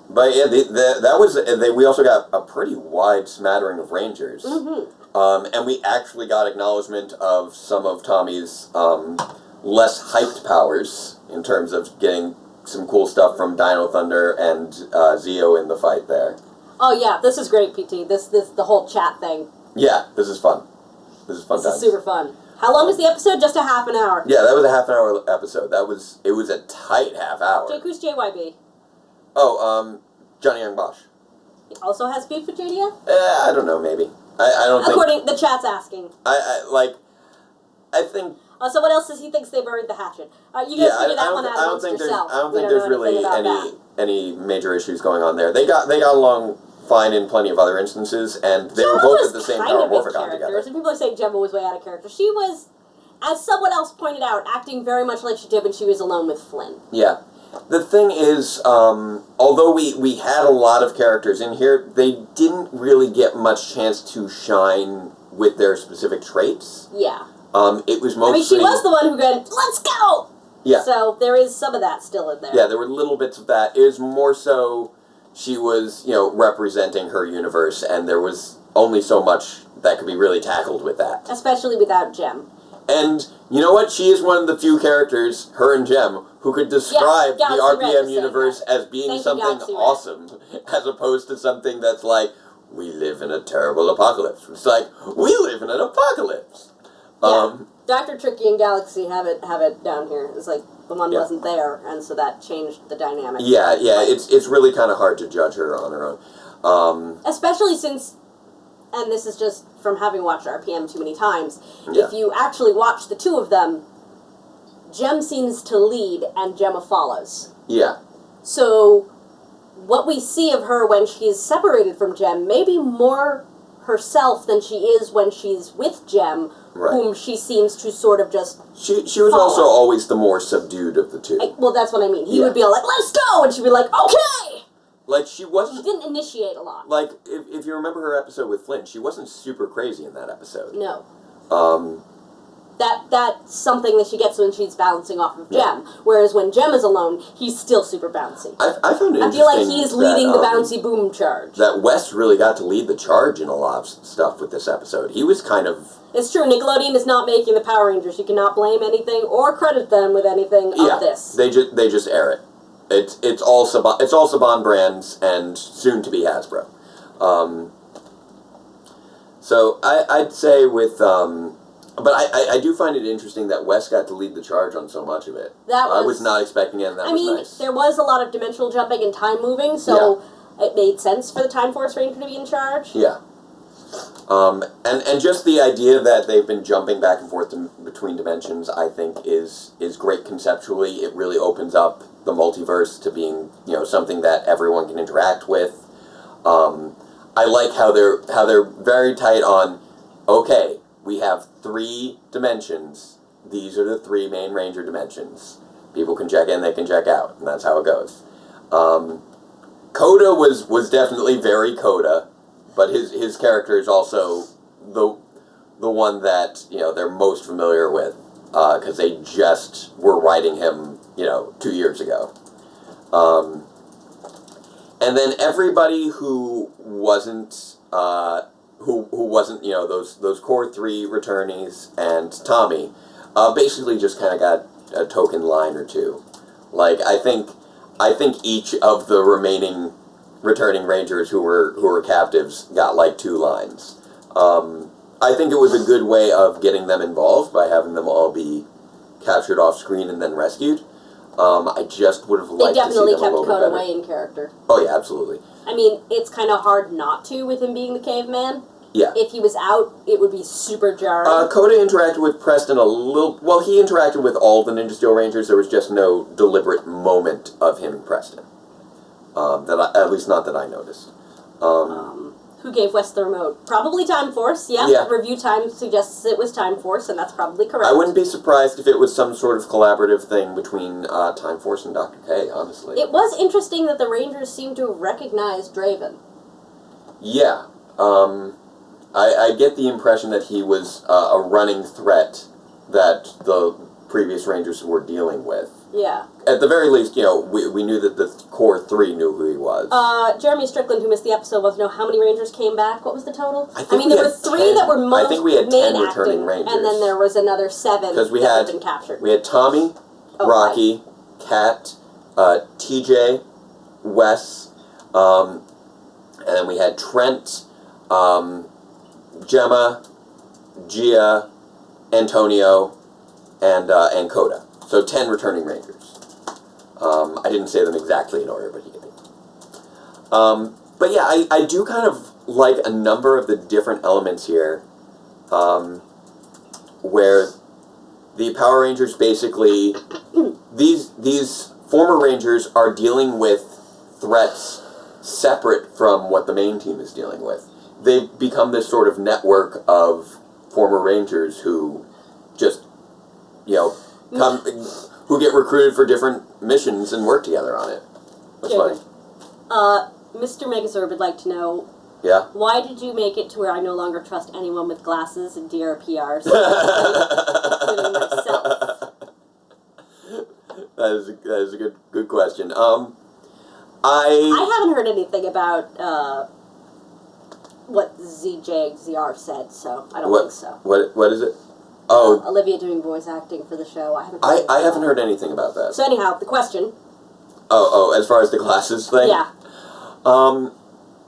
But yeah, that was we also got a pretty wide smattering of Rangers. And we actually got acknowledgement of some of Tommy's less hyped powers in terms of getting some cool stuff from Dino Thunder and Zeo in the fight there. Oh yeah, this is great, PT. This the whole chat thing. Yeah, this is fun. This is fun. This is super fun. How long was the episode? Just a half an hour. Yeah, that was a half-an-hour episode. It was a tight half hour. Jake, who's JYB? Oh, Johnny Young Bosch. He also has beef with JDF? I don't know, maybe. I don't think... According, the chat's asking. I think... So what else does he thinks they buried the hatchet? You guys figure that one out amongst yourself. I don't think there's really any major issues going on there. They got along fine in plenty of other instances, and they were both at the same Power Morphicon together. And people are saying Gemma was way out of character. She was, as someone else pointed out, acting very much like she did when she was alone with Flynn. Yeah. The thing is, although we had a lot of characters in here, they didn't really get much chance to shine with their specific traits. Yeah. It was mostly... I mean, she was the one who went, let's go! Yeah. So there is some of that still in there. Yeah, there were little bits of that. It was more so she was, representing her universe, and there was only so much that could be really tackled with that. Especially without Jem. And you know what? She is one of the few characters, her and Jem, who could describe the RPM universe as being something awesome, as opposed to something that's like, we live in a terrible apocalypse. It's like, we live in an apocalypse. Yeah. Dr. Tricky and Galaxy have it down here. It's like the one wasn't there, and so that changed the dynamic. Yeah, it's really kind of hard to judge her on her own. Especially since, and this is just from having watched RPM too many times, if you actually watch the two of them, Jem seems to lead and Gemma follows. Yeah. So what we see of her when she's separated from Jem may be more herself than she is when she's with Jem, whom she seems to sort of just She was also always the more subdued of the two. Well, that's what I mean. He would be all like, let's go! And she'd be like, okay! Like, she wasn't... She didn't initiate a lot. Like, if you remember her episode with Flynn, she wasn't super crazy in that episode. No. That's something that she gets when she's bouncing off of Jem. Whereas when Jem is alone, he's still super bouncy. I found it I feel like he's leading the bouncy boom charge. That Wes really got to lead the charge in a lot of stuff with this episode. He was kind of... It's true, Nickelodeon is not making the Power Rangers. You cannot blame anything or credit them with anything of this. They just air it. It's all Saban brands and soon to be Hasbro. So I'd say with but I do find it interesting that Wes got to lead the charge on so much of it. I was not expecting it, and that was nice. There was a lot of dimensional jumping and time moving, so it made sense for the Time Force Ranger to be in charge. Yeah. And just the idea that they've been jumping back and forth between dimensions, I think, is great conceptually. It really opens up the multiverse to being, something that everyone can interact with. I like how they're very tight on, okay, we have 3 dimensions. These are the 3 main Ranger dimensions. People can check in, they can check out, and that's how it goes. Coda was definitely very Coda, but his character is also the one that they're most familiar with, because they just were writing him 2 years ago. And then everybody who wasn't those core 3 returnees and Tommy basically just kind of got a token line or 2. Like I think each of the remaining returning Rangers who were captives got like 2 lines. I think it was a good way of getting them involved by having them all be captured off screen and then rescued. I just would have liked to see them a little bit better. They definitely kept Coda way in character. Oh yeah, absolutely. I mean, it's kind of hard not to with him being the caveman. Yeah. If he was out, it would be super jarring. Coda interacted with Preston a little... Well, he interacted with all the Ninja Steel Rangers. There was just no deliberate moment of him and Preston. At least not that I noticed. Who gave Wes the remote? Probably Time Force, yeah. Review time suggests it was Time Force, and that's probably correct. I wouldn't be surprised if it was some sort of collaborative thing between Time Force and Dr. K, honestly. It was interesting that the Rangers seemed to have recognized Draven. Yeah. I get the impression that he was a running threat that the previous Rangers were dealing with. Yeah. At the very least, we knew that the core 3 knew who he was. Jeremy Strickland, who missed the episode, wants to know how many Rangers came back. What was the total? I mean, there were 3 that were most I think we had 10 returning acting, Rangers. and then there was another 7 that had been captured. We had Tommy, Rocky, Kat, TJ, Wes, and then we had Trent, Gemma, Gia, Antonio, and Coda. So 10 returning Rangers. I didn't say them exactly in order, but you get it. But yeah, I do kind of like a number of the different elements here, where the Power Rangers basically, these former Rangers are dealing with threats separate from what the main team is dealing with. They've become this sort of network of former Rangers who just, who get recruited for different missions and work together on it. That's funny. Mr. Megazord would like to know, why did you make it to where I no longer trust anyone with glasses and DRPRs, including myself? That is a good question. I haven't heard anything about what ZR said, so I don't think so. What is it? Oh, Olivia doing voice acting for the show. I haven't heard anything about that. So anyhow, the question. Oh, as far as the glasses thing? Yeah.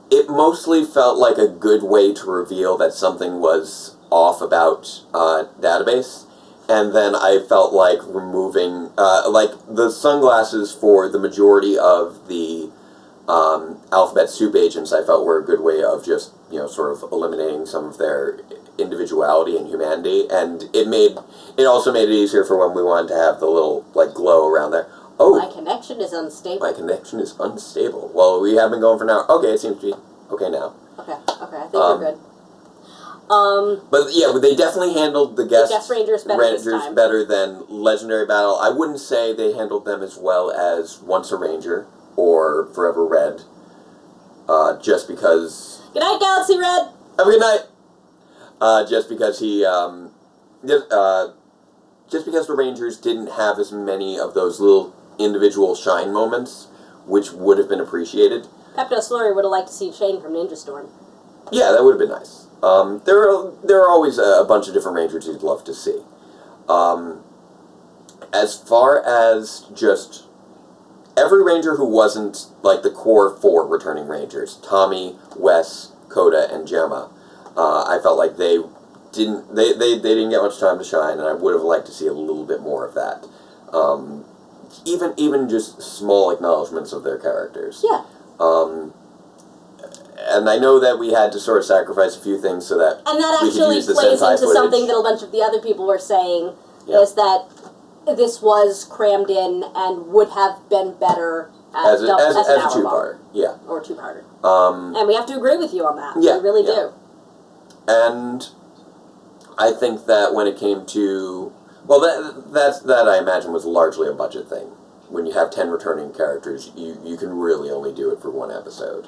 It mostly felt like a good way to reveal that something was off about database, and then I felt like removing, the sunglasses for the majority of the Alphabet Soup agents I felt were a good way of just, sort of eliminating some of their individuality and humanity, and it also made it easier for when we wanted to have the little, glow around there. Oh! My connection is unstable. My connection is unstable. Well, we have been going for an hour. Okay, it seems to be okay now. Okay, I think we're good. But yeah, they definitely handled the guest Rangers better than Legendary Battle. I wouldn't say they handled them as well as Once a Ranger or Forever Red, just because... Good night, Galaxy Red! Have a good night! Just because just because the Rangers didn't have as many of those little individual shine moments, which would have been appreciated. Pepto Slurry would have liked to see Shane from Ninja Storm. Yeah, that would have been nice. There are always a bunch of different Rangers you'd love to see. As far as just every Ranger who wasn't the core 4 returning Rangers, Tommy, Wes, Coda, and Gemma, I felt like they didn't get much time to shine, and I would have liked to see a little bit more of that. Even just small acknowledgments of their characters. Yeah. And I know that we had to sort of sacrifice a few things so that and that we could actually use the plays Sentai into footage. something that a bunch of the other people were saying, is that this was crammed in and would have been better as an two-parter. Yeah. Or two-parter. And we have to agree with you on that. Yeah, we really do. And I think that when it came to... Well, that I imagine was largely a budget thing. When you have 10 returning characters, you can really only do it for one episode,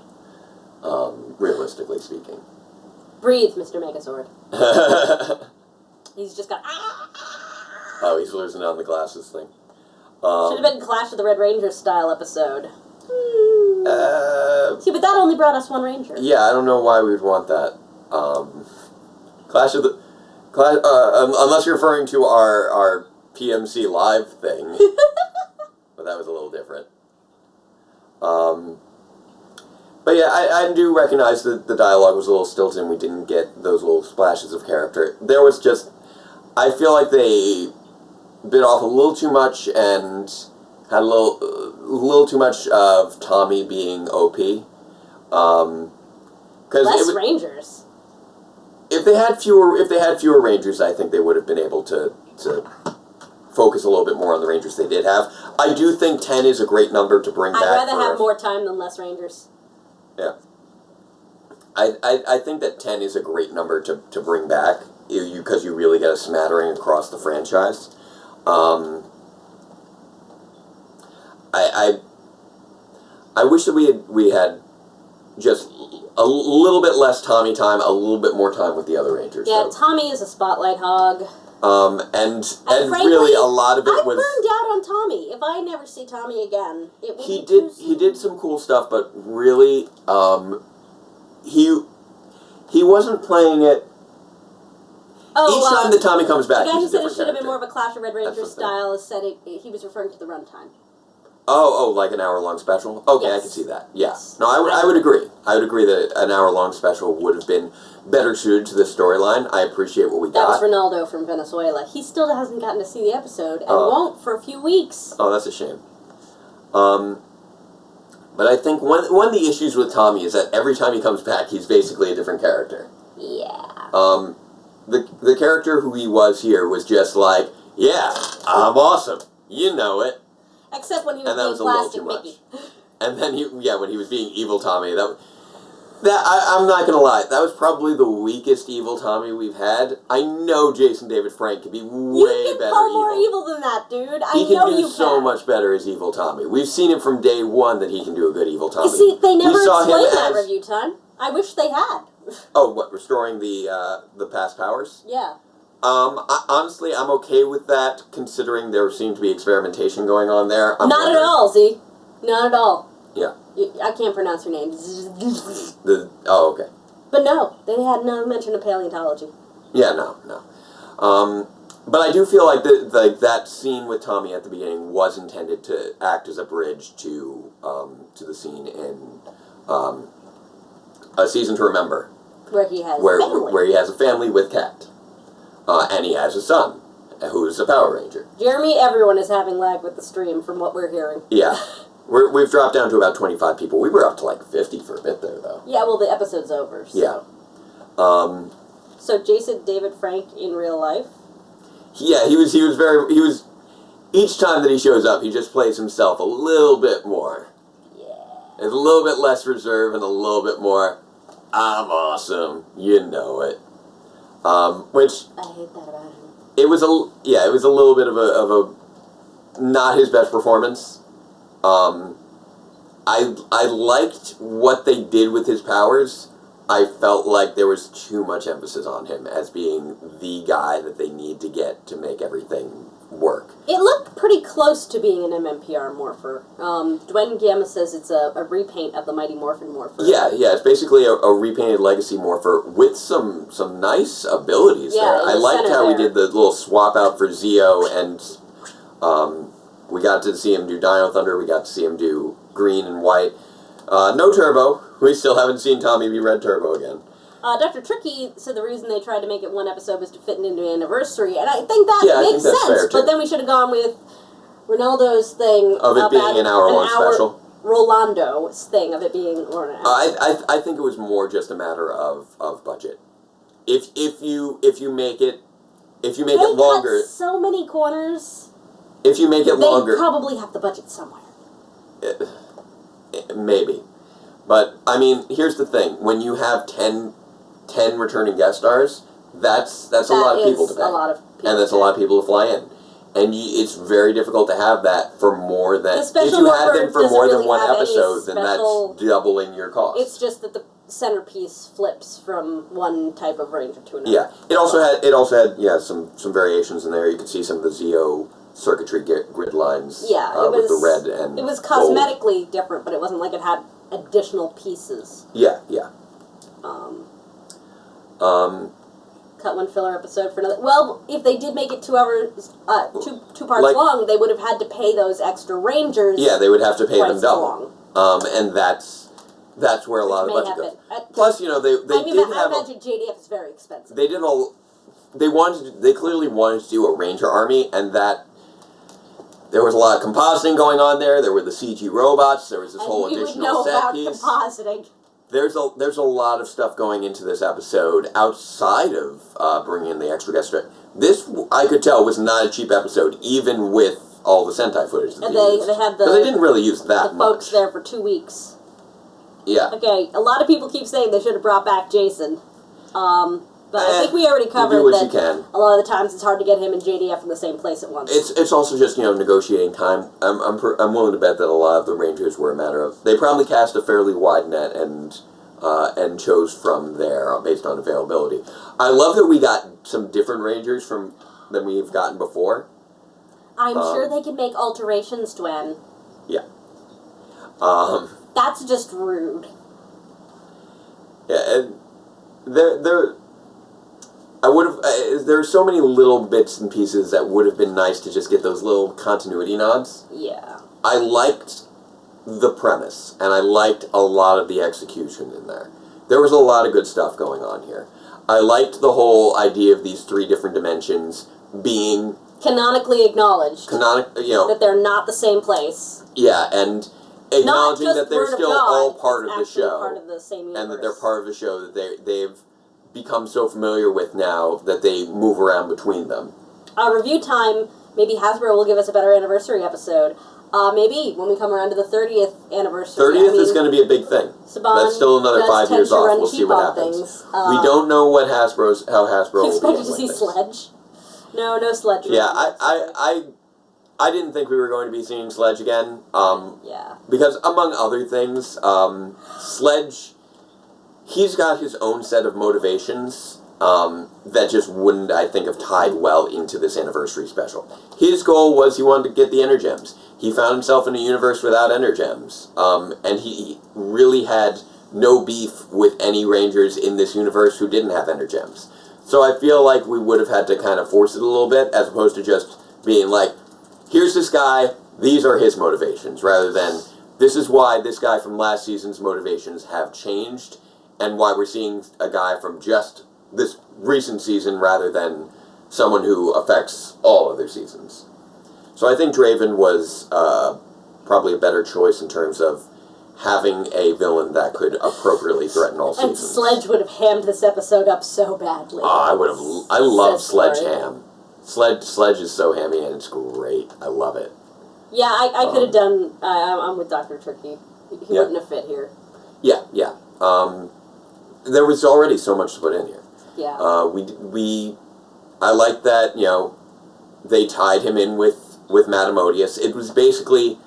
realistically speaking. Breathe, Mr. Megazord. He's just got... Oh, he's losing on the glasses thing. Should have been Clash of the Red Rangers style episode. See, but that only brought us one Ranger. Yeah, I don't know why we would want that. Unless you're referring to our PMC Live thing. But that was a little different. But yeah, I do recognize that the dialogue was a little stilted and we didn't get those little splashes of character. There was just... I feel like they bit off a little too much and had a little too much of Tommy being OP. Less Rangers. If they had fewer Rangers, I think they would have been able to focus a little bit more on the Rangers they did have. I do think 10 is a great number to bring back. I'd rather have more time than less Rangers. Yeah. I think that 10 is a great number to bring back, because you really get a smattering across the franchise. I wish that we had just a little bit less Tommy time, a little bit more time with the other Rangers. Yeah, though. Tommy is a spotlight hog. And frankly, really a lot of it I was. burned out on Tommy. If I never see Tommy again, it would He be did. too He did some cool stuff, but really, he wasn't playing it. Each time that Tommy comes back, the guy who he's a said it different should have been character. more of a Clash of Red Ranger That's the style has said he was referring to the runtime. Oh, like an hour-long special? Okay, Yes. I can see that. Yeah. Yes. No, I would agree. I would agree that an hour-long special would have been better suited to the storyline. I appreciate what we That was got. Ronaldo from Venezuela. He still hasn't gotten to see the episode and won't for a few weeks. Oh, that's a shame. But I think one of the issues with Tommy is that every time he comes back, he's basically a different character. Yeah. The character who he was here was just like, yeah, I'm awesome. You know it. Except when he was And that being was a little Plastic too much. Mickey. And then when he was being evil Tommy, I'm not gonna lie, that was probably the weakest evil Tommy we've had. I know Jason David Frank could be way You can better pull more evil than that, dude. I He know can do you so can. much better as evil Tommy. We've seen it from day one that he can do a good evil Tommy. You see, they never We saw him explained that as- review time. I wish they had. Oh, what, restoring the past powers? Yeah. Honestly, I'm okay with that, considering there seemed to be experimentation going on there. Not at all, Z. Not at all. Yeah. I can't pronounce her name. Okay. But no, they had no mention of paleontology. Yeah, no. But I do feel like that scene with Tommy at the beginning was intended to act as a bridge to the scene in A Season to Remember, Where he has family. where he has a family with Cat, and he has a son who's a Power Ranger. Jeremy, everyone is having lag with the stream from what we're hearing. Yeah, we've dropped down to about 25 people. We were up to like 50 for a bit there, though. Yeah, well, the episode's over. So. Yeah. So Jason David Frank in real life. Yeah, he was each time that he shows up, he just plays himself a little bit more. Yeah. It's a little bit less reserved and a little bit more, I'm awesome, you know it. Which I hate that about him. it was a little bit of a not his best performance. I liked what they did with his powers. I felt like there was too much emphasis on him as being the guy that they need to get to make everything work. It looked pretty close to being an MMPR morpher. Dwayne Gamma says it's a repaint of the Mighty Morphin Morpher. Yeah, it's basically a repainted Legacy Morpher with some nice abilities Yeah, there. in I the liked center how there. we did the little swap out for Zeo, and we got to see him do Dino Thunder, we got to see him do green and white. No Turbo. We still haven't seen Tommy be Red Turbo again. Dr. Tricky said the reason they tried to make it one episode was to fit into an anniversary, and I think that Yeah, I makes think that's sense. fair, too. But then we should have gone with Ronaldo's thing Of it being an hour-long special? Rolando's thing of it being or an hour. I think it was more just a matter of budget. If you make it longer, cut so many corners. if you make it longer, They probably have the budget somewhere. maybe. But, I mean, here's the thing. When you have 10 returning guest stars, that's a lot of people to pay. A lot of people. And that's a lot of people to fly in. And it's very difficult to have that for more than... The If special you had them Morpher for more doesn't than one really have any episode, then special- that's doubling your cost. It's just that the centerpiece flips from one type of ranger to another. Yeah. It also had some variations in there. You could see some of the Zeo circuitry grid lines Yeah, it was with the red and it was gold. cosmetically different, but it wasn't like it had additional pieces. Yeah. Cut one filler episode for another. Well, if they did make it 2 hours, two parts Like- long, they would have had to pay those extra rangers. Yeah, they would have to pay them twice double. long. And that's where a lot of the may budget goes. happen. Plus, they I did have imagine JDF is very expensive. they clearly wanted to do a ranger army, and that there was a lot of compositing going on there. There were the CG robots. There was this whole and we would additional know set about piece. compositing. there's a lot of stuff going into this episode outside of bringing in the extra guest star. This, I could tell, was not a cheap episode, even with all the Sentai footage that And they used. they had Because they didn't really use that the much. folks there for 2 weeks. Yeah. Okay, a lot of people keep saying they should have brought back Jason. But I think we already You covered do what that you can. a lot of the times it's hard to get him and JDF in the same place at once. It's also just, negotiating time. I'm willing to bet that a lot of the Rangers were a matter of, they probably cast a fairly wide net and chose from there based on availability. I love that we got some different Rangers than we've gotten before. I'm sure they can make alterations, Dwen. Yeah. That's just rude. Yeah, and I would have. There are so many little bits and pieces that would have been nice to just get those little continuity nods. Yeah. I liked the premise, and I liked a lot of the execution in there. There was a lot of good stuff going on here. I liked the whole idea of these 3 different dimensions being Canonically acknowledged. that they're not the same place. Yeah, and acknowledging Not just that they're Word of still God, all part of the actually show. part of the same universe. And that they're part of the show that they've become so familiar with now that they move around between them. Review time, maybe Hasbro will give us a better anniversary episode. Maybe when we come around to the 30th anniversary. 30th is going to be a big thing. Saban That's still another does 5 tend years to off. run We'll see cheap what on happens. things. We don't know what how Hasbro will be Expected to handling see this. Sledge. No Sledge. Yeah, I didn't think we were going to be seeing Sledge again. Yeah. Because among other things, Sledge, he's got his own set of motivations that just wouldn't, I think, have tied well into this anniversary special. His goal was he wanted to get the Energems. He found himself in a universe without Energems, and he really had no beef with any Rangers in this universe who didn't have Energems. So I feel like we would have had to kind of force it a little bit, as opposed to just being like, here's this guy, these are his motivations, rather than, this is why this guy from last season's motivations have changed, and why we're seeing a guy from just this recent season rather than someone who affects all other seasons. So I think Draven was probably a better choice in terms of having a villain that could appropriately threaten all seasons. And Sledge would have hammed this episode up so badly. I love Sledge Corey. ham. Sledge is so hammy and it's great. I love it. Yeah, I could have done. I'm with Dr. Tricky. He wouldn't have fit here. Yeah. There was already so much to put in here. Yeah. I like that, they tied him in with Madame Odious. It was basically,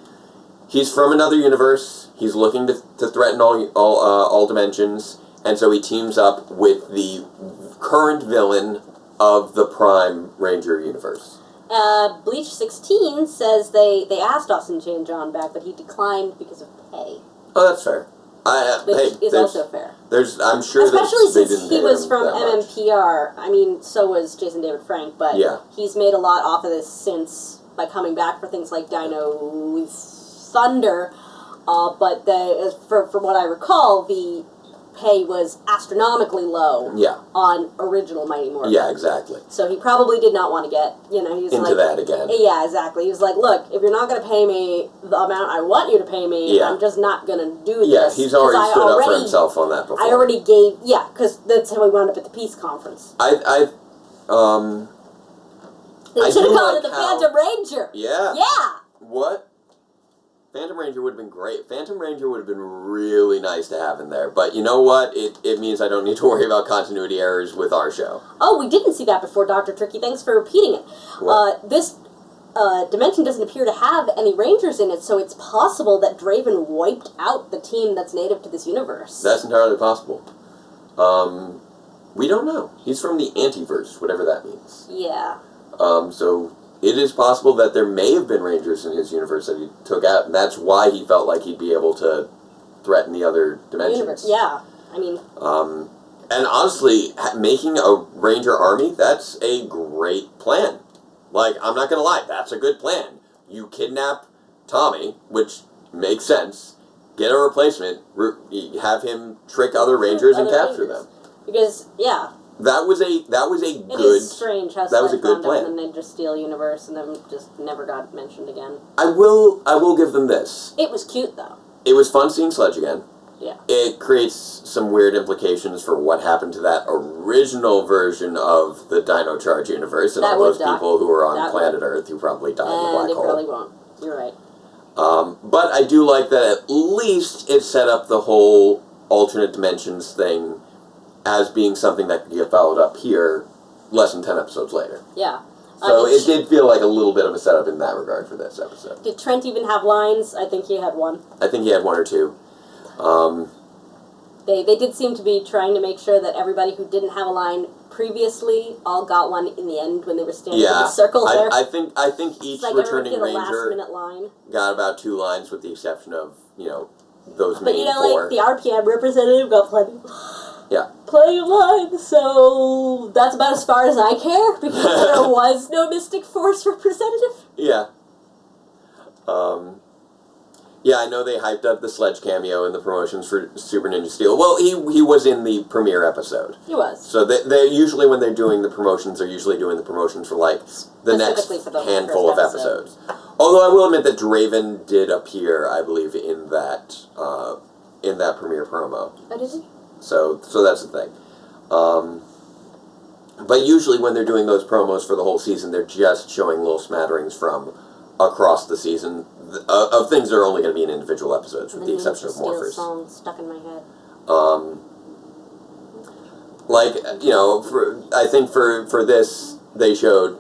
he's from another universe, he's looking to threaten all dimensions, and so he teams up with the current villain of the Prime Ranger universe. Bleach 16 says they asked Austin St. John back, but he declined because of pay. Oh, that's fair. Which is also fair. I'm sure Especially that they since didn't he pay was him from that much. MMPR. I mean, so was Jason David Frank, but Yeah. he's made a lot off of this since by coming back for things like Dino Thunder. But from what I recall, the pay was astronomically low on original Mighty Morphin. Yeah, exactly. So he probably did not want to get, he was into that again. Yeah, exactly. He was like, look, if you're not going to pay me the amount I want you to pay me, I'm just not going to do this. Yeah, he's already stood up for himself on that before. I already gave, because that's how we wound up at the peace conference. They should have called it the Phantom Ranger. Yeah. Yeah. What? Phantom Ranger would have been great. Phantom Ranger would have been really nice to have in there. But you know what? It means I don't need to worry about continuity errors with our show. Oh, we didn't see that before, Dr. Tricky. Thanks for repeating it. This dimension doesn't appear to have any Rangers in it, so it's possible that Draven wiped out the team that's native to this universe. That's entirely possible. We don't know. He's from the Antiverse, whatever that means. Yeah. So it is possible that there may have been Rangers in his universe that he took out, and that's why he felt like he'd be able to threaten the other dimensions. Yeah, I mean... and honestly, making a Ranger army, that's a great plan. Like, I'm not gonna lie, that's a good plan. You kidnap Tommy, which makes sense, get a replacement, have him trick other Rangers and capture them. Because, yeah... That was a good. It is strange how that was a good plan. And then Ninja Steel universe, and then just never got mentioned again. I will give them this. It was cute though. It was fun seeing Sledge again. it creates some weird implications for what happened to that original version of the Dino Charge universe and That all would those die. people who were on That planet Earth who probably died in the And black it hole. probably won't. You're right. But I do like that at least it set up the whole alternate dimensions thing as being something that could get followed up here less than 10 episodes later. Yeah. So it did feel like a little bit of a setup in that regard for this episode. Did Trent even have lines? I think he had one. I think he had one or two. They did seem to be trying to make sure that everybody who didn't have a line previously all got one in the end when they were standing in the circle there. I think each it's like returning everybody get a ranger last-minute line. got about 2 lines with the exception of, those But main 4. like, the RPM representative got plenty. Yeah. Plenty of lines, so that's about as far as I care, because there was no Mystic Force representative. Yeah. Yeah, I know they hyped up the Sledge cameo in the promotions for Super Ninja Steel. Well, he was in the premiere episode. He was. So they usually, when they're doing the promotions, they're usually doing the promotions for, like, the next Specifically for the handful of first episodes. Although I will admit that Draven did appear, I believe, in that premiere promo. Oh, did he? So that's the thing. But usually when they're doing those promos for the whole season, they're just showing little smatterings from across the season of things that are only going to be in individual episodes, with the exception of Morphers. Song stuck in my head. I think for this, they showed,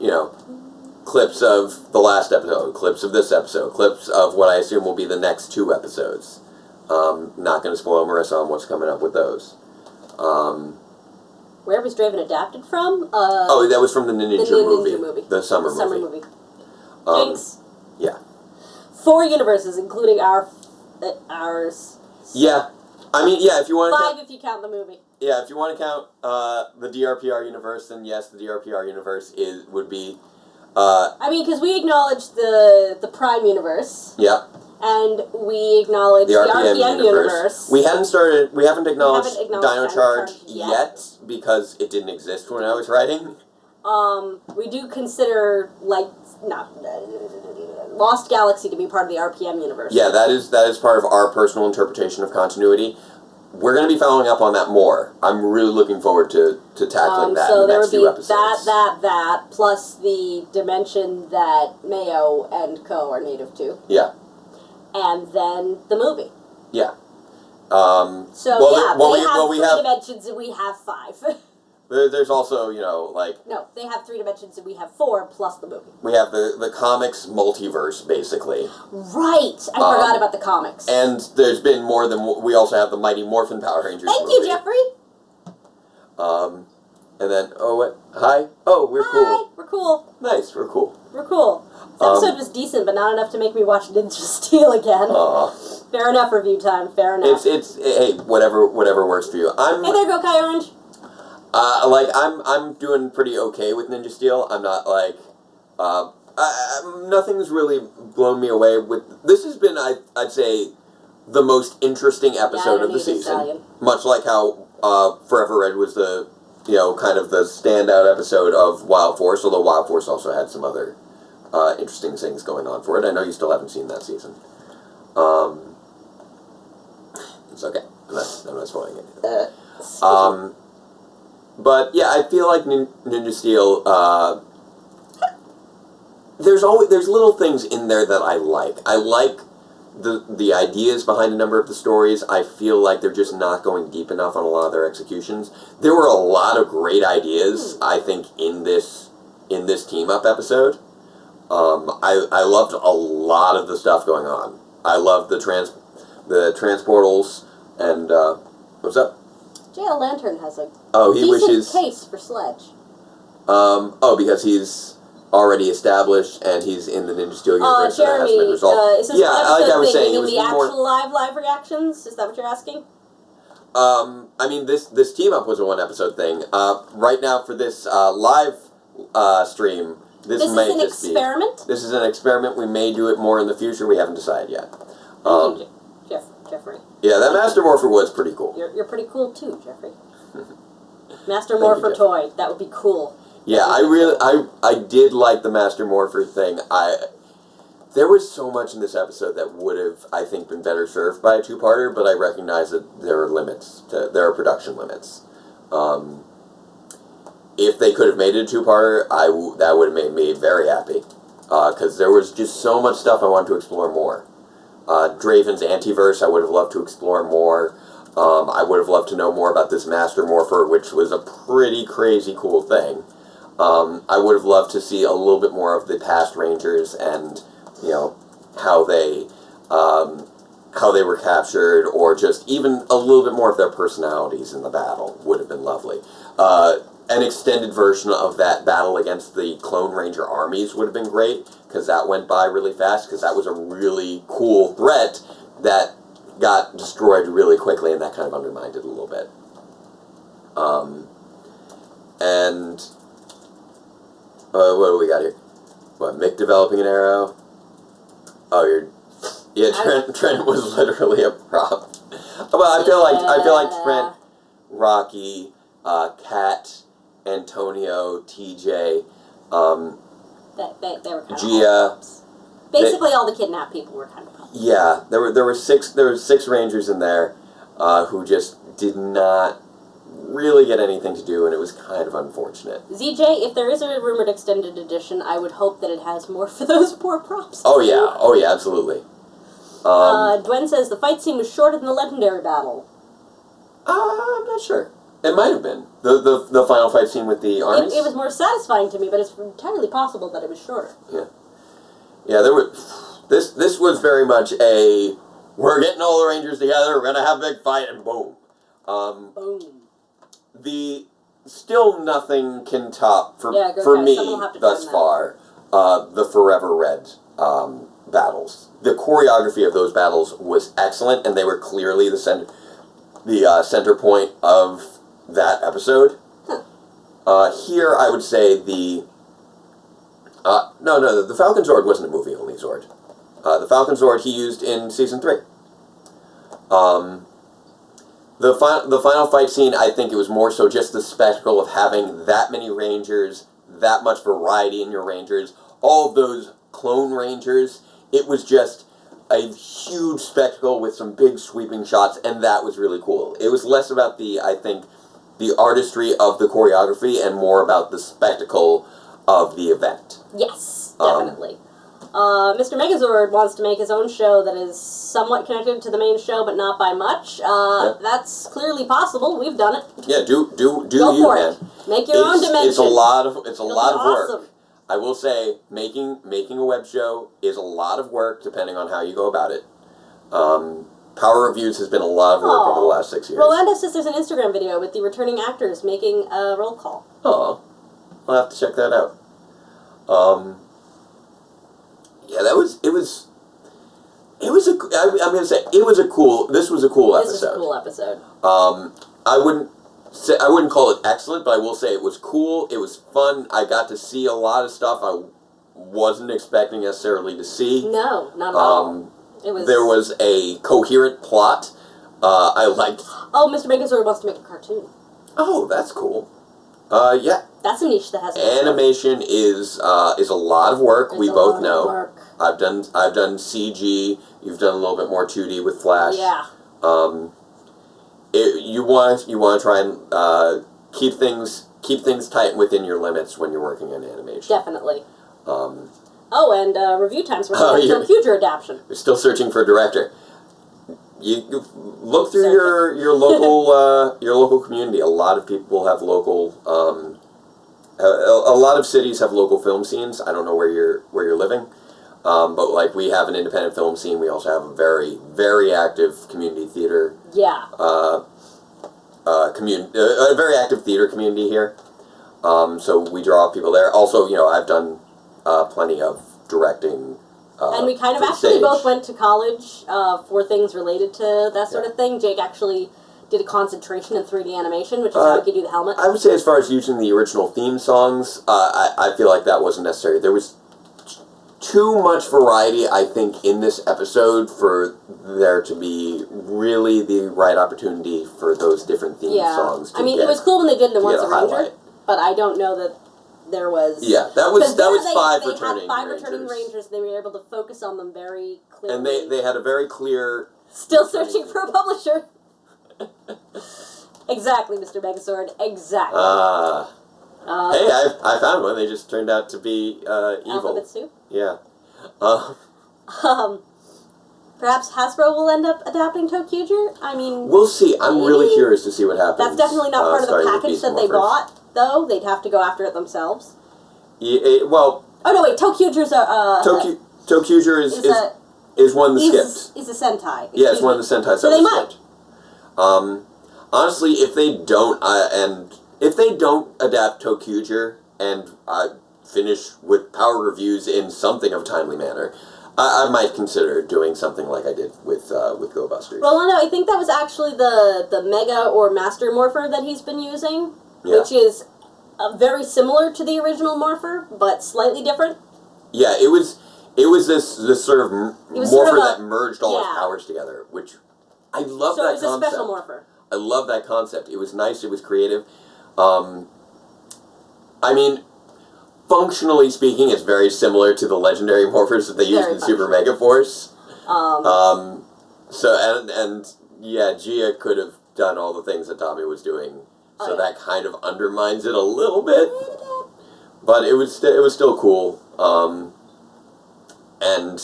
clips of the last episode, clips of this episode, clips of what I assume will be the next 2 episodes. Not going to spoil Marisa on what's coming up with those. Where was Draven adapted from? That was from the Ninja movie. The summer movie. Jinx. Yeah. 4 universes, including ours. Yeah. I mean, yeah, if you want to 5 if you count the movie. Yeah, if you want to count the DRPR universe, then yes, the DRPR universe would be... I mean, because we acknowledge the Prime universe. Yeah. And we acknowledge the RPM universe. We haven't acknowledged Dino Charge yet because it didn't exist when I was writing. We do consider, Lost Galaxy to be part of the RPM universe. Yeah, that is part of our personal interpretation of continuity. We're going to be following up on that more. I'm really looking forward to tackling that in the next few episodes. So there would be that, plus the dimension that Mayo and Co. are native to. Yeah. And then the movie. Yeah. They have 3 dimensions and we have 5. There's also, No, they have 3 dimensions and we have 4 plus the movie. We have the comics multiverse, basically. Right! I forgot about the comics. And there's been more than... We also have the Mighty Morphin Power Rangers Thank movie. you, Jeffrey! And then... Oh, what? Hi? Oh, we're cool. Hi, we're cool. Nice, we're cool. We're cool. This episode was decent, but not enough to make me watch Ninja Steel again. Fair enough, review time. Fair enough. Hey, whatever works for you. Hey there, Go Kai Orange. I'm doing pretty okay with Ninja Steel. I'm not nothing's really blown me away with. This has been, I'd say, the most interesting episode of the season. Much like how Forever Red was the, kind of the standout episode of Wild Force. Although Wild Force also had some other interesting things going on for it. I know you still haven't seen that season. It's okay. I'm not spoiling it. But yeah, I feel like Ninja Steel. There's little things in there that I like. I like the ideas behind a number of the stories. I feel like they're just not going deep enough on a lot of their executions. There were a lot of great ideas, I think, in this team up episode. I loved a lot of the stuff going on. I loved the transportals and what's up? Jail Lantern has a decent case for Sledge. Because he's already established and he's in the Ninja Steel universe and that has been resolved. Is this like I was saying, it was the actual live reactions? Is that what you're asking? I mean, this team up was a 1 episode thing. Right now for this live stream, this may is an just experiment? This is an experiment. We may do it more in the future. We haven't decided yet. Jeffrey. Yeah, that Master Morpher was pretty cool. You're pretty cool too, Jeffrey. Master Morpher toy. That would be cool. Yeah, I did like the Master Morpher thing. There was so much in this episode that would have, I think, been better served by a two-parter, but I recognize that there are limits. There are production limits. If they could have made it a two-parter, that would have made me very happy. Because there was just so much stuff I wanted to explore more. Draven's Antiverse, I would have loved to explore more. I would have loved to know more about this Master Morpher, which was a pretty crazy cool thing. I would have loved to see a little bit more of the past Rangers and, you know, how they were captured, or just even a little bit more of their personalities in the battle would have been lovely. An extended version of that battle against the Clone Ranger armies would have been great, because that went by really fast, because that was a really cool threat that got destroyed really quickly, and that kind of undermined it a little bit. What do we got here? What, Mick developing an arrow? Oh, Trent was literally a prop. Well, I feel like Trent, Rocky, Kat, Antonio, TJ, they were kind of Gia. Basically, all the kidnapped people were kind of props. Yeah, there were six Rangers in there who just did not really get anything to do, and it was kind of unfortunate. ZJ, if there is a rumored extended edition, I would hope that it has more for those poor props. Oh yeah, absolutely. Dwen says the fight scene was shorter than the legendary battle. I'm not sure. It might have been the final fight scene with the armies. It was more satisfying to me, but it's entirely possible that it was shorter. Yeah. There were. This was very much a, we're getting all the Rangers together, we're gonna have a big fight, and boom. Boom. Still nothing can top for guys, me thus far. The Forever Red battles. The choreography of those battles was excellent, and they were clearly the center point of that episode. Here, I would say the Falcon Zord wasn't a movie-only Zord. The Falcon Zord he used in Season 3. The final fight scene, I think it was more so just the spectacle of having that many Rangers, that much variety in your Rangers, all of those clone Rangers. It was just a huge spectacle with some big sweeping shots, and that was really cool. It was less about the artistry of the choreography and more about the spectacle of the event. Yes, definitely. Mr. Megazord wants to make his own show that is somewhat connected to the main show, but not by much. That's clearly possible. We've done it. Yeah, do Go you, for man. It. Make your own dimension. It's a lot of awesome. work. I will say, making a web show is a lot of work, depending on how you go about it. Power Reviews has been a lot of work over the last 6 years. Rolando says there's an Instagram video with the returning actors making a roll call. Oh, I'll have to check that out. Yeah, I'm gonna say this was a cool episode. This was a cool episode. I wouldn't call it excellent, but I will say it was cool. It was fun. I got to see a lot of stuff I wasn't expecting necessarily to see. No, not at all. There was a coherent plot. I liked. Oh, Mr. Megazord wants to make a cartoon. Oh, that's cool. Yeah. That's a niche that has animation is a lot of work. We both know. I've done CG. You've done a little bit more 2D with Flash. Yeah. You want to try and keep things tight within your limits when you're working on animation. Definitely. And review times. We're going to future adaptation. You're still searching for a director. You look through your local community. A lot of people have local. A lot of cities have local film scenes. I don't know where you're living, but like we have an independent film scene. We also have a very, very active community theater. Yeah. A very active theater community here. So we draw people there. Also, I've done plenty of directing. And we kind of actually both went to college for things related to that sort of thing. Jake actually did a concentration in 3D animation, which is how he could do the helmet. I would say as far as using the original theme songs, I feel like that wasn't necessary. There was too much variety, I think, in this episode for there to be really the right opportunity for those different theme songs to it was cool when they did the Once a Ranger, highlight. but I don't know that there was... Yeah, that was 5 they returning had 5 Rangers. returning Rangers. They were able to focus on them very clearly. And they had a very clear... Still searching for a publisher. Exactly, Mr. Megazord. Exactly. Hey, I found one. They just turned out to be evil. Alphabet soup? Yeah. Perhaps Hasbro will end up adapting ToQger? I mean... We'll see. I'm really curious to see what happens. That's definitely not part of the package that they bought, though. They'd have to go after it themselves. Yeah, well... Oh, no, wait. ToQger's a... ToQger is one that skipped. Is a Sentai. Yeah, it's one of the Sentai. So they might. Honestly, if they don't adapt ToQger and finish with power reviews in something of timely manner, I might consider doing something like I did with Go Busters. Well, no, I think that was actually the Mega or Master Morpher that he's been using, Yeah. which is very similar to the original Morpher, but slightly different. Yeah, it was this sort of morpher that merged all his powers together, which I love that concept. So it was a special Morpher. I love that concept. It was nice. It was creative. I mean, functionally speaking, it's very similar to the legendary morphers that they used in Super Mega Force. Yeah, Gia could have done all the things that Tommy was doing, so that kind of undermines it a little bit. But it was still cool. And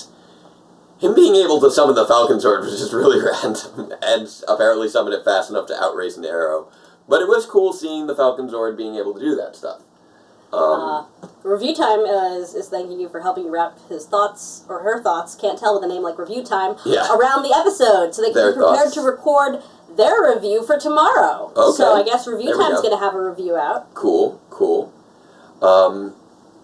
him being able to summon the Falcon Sword was just really random, and apparently summon it fast enough to outrace an arrow. But it was cool seeing the Falcon Sword being able to do that stuff. Review Time is thanking you for helping wrap his thoughts, or her thoughts, can't tell with a name like Review Time, around the episode, so they can be prepared to record their review for tomorrow. Okay. So I guess Review Time's going to have a review out. Cool.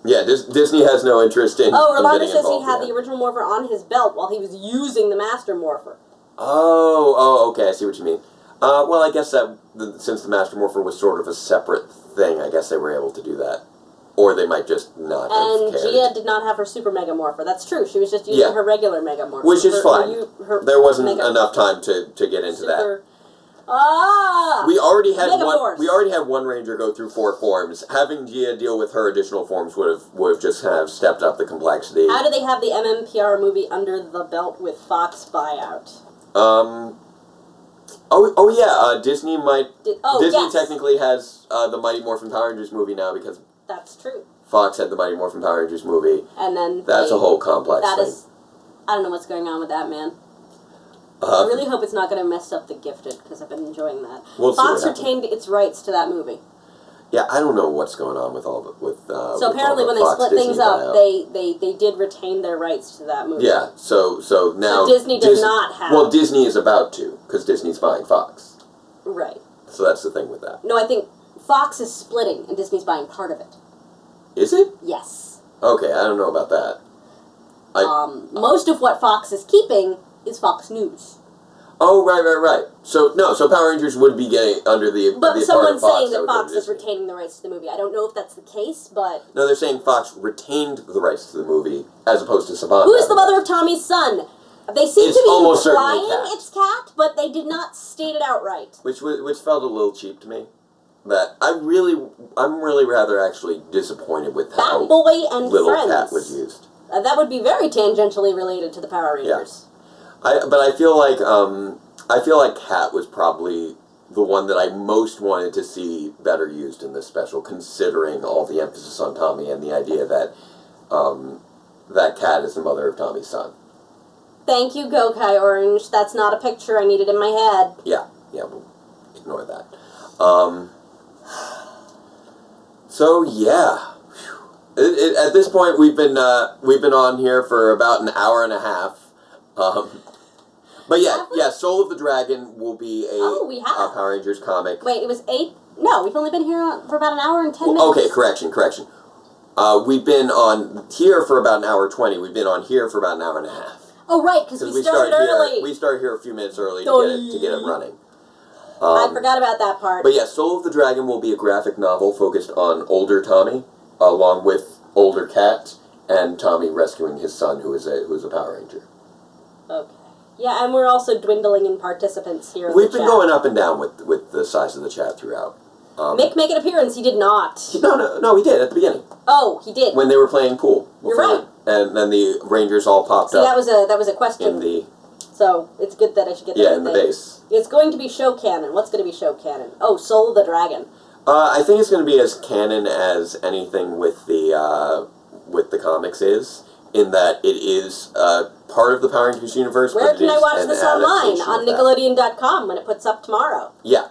Yeah, Disney has no interest in Rolando says involved he had the original Morpher on his belt while he was using the Master Morpher. Oh, okay, I see what you mean. Well, I guess that since the Master Morpher was sort of a separate thing, I guess they were able to do that. Or they might just not have cared. And Gia did not have her Super Mega Morpher. That's true. She was just using her regular Mega Morpher. Which is fine. There wasn't enough time to get into that. We already had one Ranger go through 4 forms. Having Gia deal with her additional forms would have just kind of stepped up the complexity. How do they have the MMPR movie under the belt with Fox buyout? Disney might. Disney technically has the Mighty Morphin Power Rangers movie now because that's true. Fox had the Mighty Morphin Power Rangers movie, and then that's a whole complex thing. I don't know what's going on with that, man. I really hope it's not going to mess up The Gifted, because I've been enjoying that. Fox retained its rights to that movie. Yeah, I don't know what's going on with all of it. So apparently when they split things up, they did retain their rights to that movie. Yeah, so now... So Disney does not have... Well, Disney is about to, because Disney's buying Fox. Right. So that's the thing with that. No, I think Fox is splitting, and Disney's buying part of it. Is it? Yes. Okay, I don't know about that. Most of what Fox is keeping is Fox News. Oh, right. So Power Rangers would be getting under the But someone's saying that Fox is retaining the rights to the movie. I don't know if that's the case, but... No, they're saying Fox retained the rights to the movie, as opposed to Saban. Who is the mother of Tommy's son? They seem to be almost implying it's Cat, but they did not state it outright. Which felt a little cheap to me. But I'm really rather actually disappointed with how Batboy and Little Friends. Cat was used. That would be very tangentially related to the Power Rangers. Yeah. But I feel like Cat was probably the one that I most wanted to see better used in this special, considering all the emphasis on Tommy and the idea that that Cat is the mother of Tommy's son. Thank you, Gokai Orange. That's not a picture I needed in my head. Yeah, we'll ignore that. So yeah. At this point, we've been on here for about an hour and a half. But yeah, Soul of the Dragon will be a Power Rangers comic. Wait, it was 8? No, we've only been here for about an hour and 10 minutes. Okay, correction. We've been on here for about an hour 20. We've been on here for about an hour and a half. Oh, right, because we started early. We started here a few minutes early to get it running. I forgot about that part. But yeah, Soul of the Dragon will be a graphic novel focused on older Tommy, along with older Cat, and Tommy rescuing his son, who is a Power Ranger. Okay. Yeah, and we're also dwindling in participants here. We've been going up and down with the size of the chat throughout. Mick make an appearance? He did not. No, he did at the beginning. Oh, he did. When they were playing pool. You're right. And then the Rangers all popped up. That was a question. In the... So, it's good that I should get that. Yeah, in the base. It's going to be show canon. What's going to be show canon? Oh, Soul of the Dragon. I think it's going to be as canon as anything with the comics is, in that it is part of the Power Rangers universe. Where but can I watch this online? adaptation On Nickelodeon.com when it puts up tomorrow. Yeah.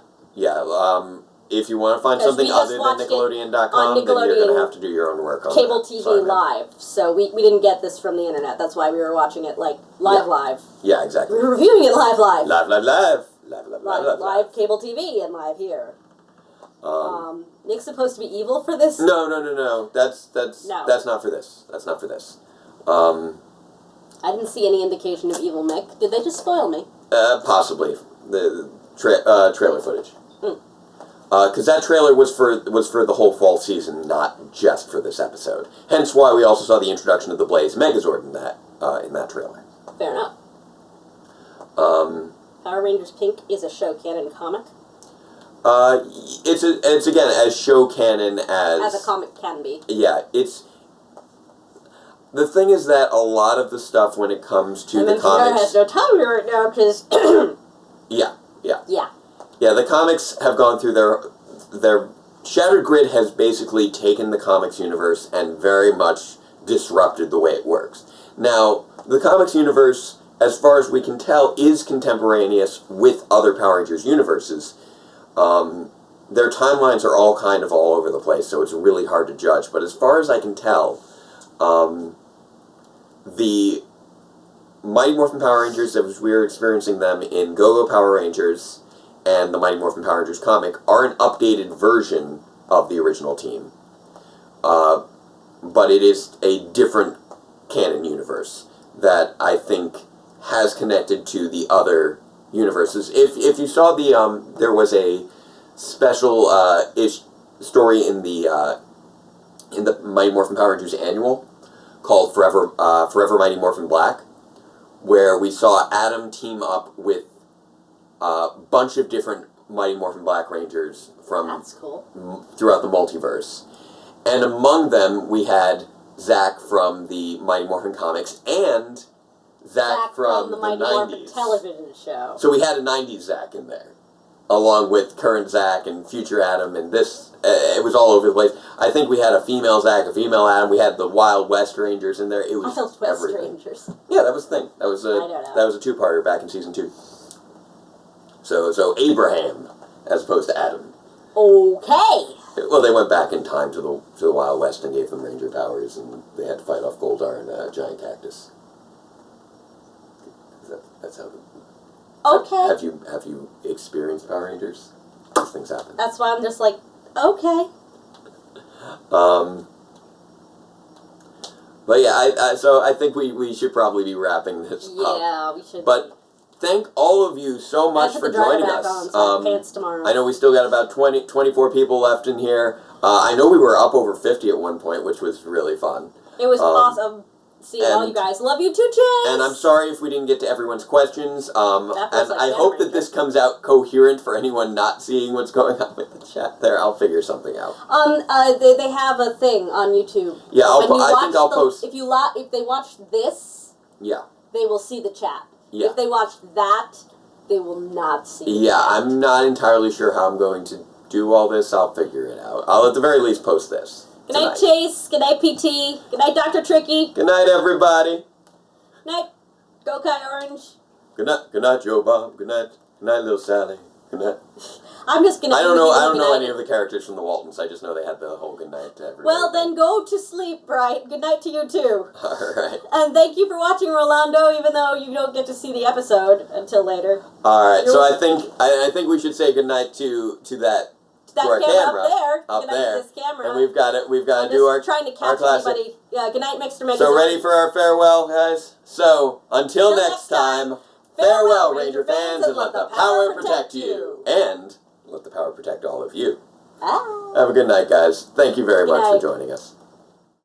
If you want to find something other than Nickelodeon.com, then you're going to have to do your own work on Cable that. TV Sorry, live. So we didn't get this from the internet. That's why we were watching it like live. Yeah, exactly. We were reviewing it live. Live. Cable TV and live here. Nick's supposed to be evil for this? No. That's not for this. That's not for this. I didn't see any indication of evil Mick. Did they just spoil me? Possibly the trailer footage. Because that trailer was for the whole fall season, not just for this episode. Hence why we also saw the introduction of the Blaze Megazord in that trailer. Fair enough. Power Rangers Pink is a show canon comic. It's again as show canon as a comic can be. Yeah, it's. The thing is that a lot of the stuff when it comes to the comics has no time right now because. Yeah. Yeah, the comics have gone through their Shattered Grid has basically taken the comics universe and very much disrupted the way it works. Now, the comics universe, as far as we can tell, is contemporaneous with other Power Rangers universes. Their timelines are all kind of all over the place, so it's really hard to judge. But as far as I can tell, the Mighty Morphin Power Rangers, as we were experiencing them in Go-Go Power Rangers and the Mighty Morphin Power Rangers comic, are an updated version of the original team. But it is a different canon universe that I think has connected to the other universes. If you saw there was a special story in the Mighty Morphin Power Rangers annual called Forever Mighty Morphin Black, where we saw Adam team up with a bunch of different Mighty Morphin Black Rangers from that's cool. Throughout the multiverse. And among them, we had Zach from the Mighty Morphin comics and Zach from the the Mighty 90s. Morphin television show. So we had a 90s Zach in there, along with current Zach and future Adam, and this, it was all over the place. I think we had a female Zach, a female Adam, we had the Wild West Rangers in there. It was Wild West everything. Rangers. Yeah, that was the thing. That was a two-parter back in season 2. So Abraham, as opposed to Adam. Okay. Well, they went back in time to the Wild West and gave them Ranger powers, and they had to fight off Goldar and a giant cactus. That's how. Okay. Have you experienced Power Rangers? These things happen. That's why I'm just like, okay. But yeah, so I think we should probably be wrapping this up. Yeah, we should. But thank all of you so much for joining us. Pants tomorrow. I know we still got about 24 people left in here. I know we were up over 50 at one point, which was really fun. It was awesome seeing all you guys. Love you too, Chase! And I'm sorry if we didn't get to everyone's questions. And I like hope that this comes out coherent for anyone not seeing what's going on with the chat there. I'll figure something out. They have a thing on YouTube. Yeah, I think I'll post. If they watch this, yeah, they will see the chat. Yeah. If they watch that, they will not see the Yeah, chat. I'm not entirely sure how I'm going to do all this. I'll figure it out. I'll at the very least post this. Good night, Chase. Good night, PT. Good night, Dr. Tricky. Good night, everybody. Good night, Go Kai Orange. Good night, Joe Bob. Good night, little Sally. Good night. I'm just gonna. I don't know any of the characters from the Waltons. I just know they had the whole good night to everybody. Well, then go to sleep, Bright. Good night to you too. All right. And thank you for watching, Rolando. Even though you don't get to see the episode until later. All right. So I think we should say good night to that. That to our camera camera up there. This camera. And we've got to do our trying to catch anybody. Good night, Mixter Megazord. So ready for our farewell, guys? So until next time, farewell, Ranger fans, and let the power protect you. And let the power protect all of you. Ah. Have a good night, guys. Thank you very much for joining us.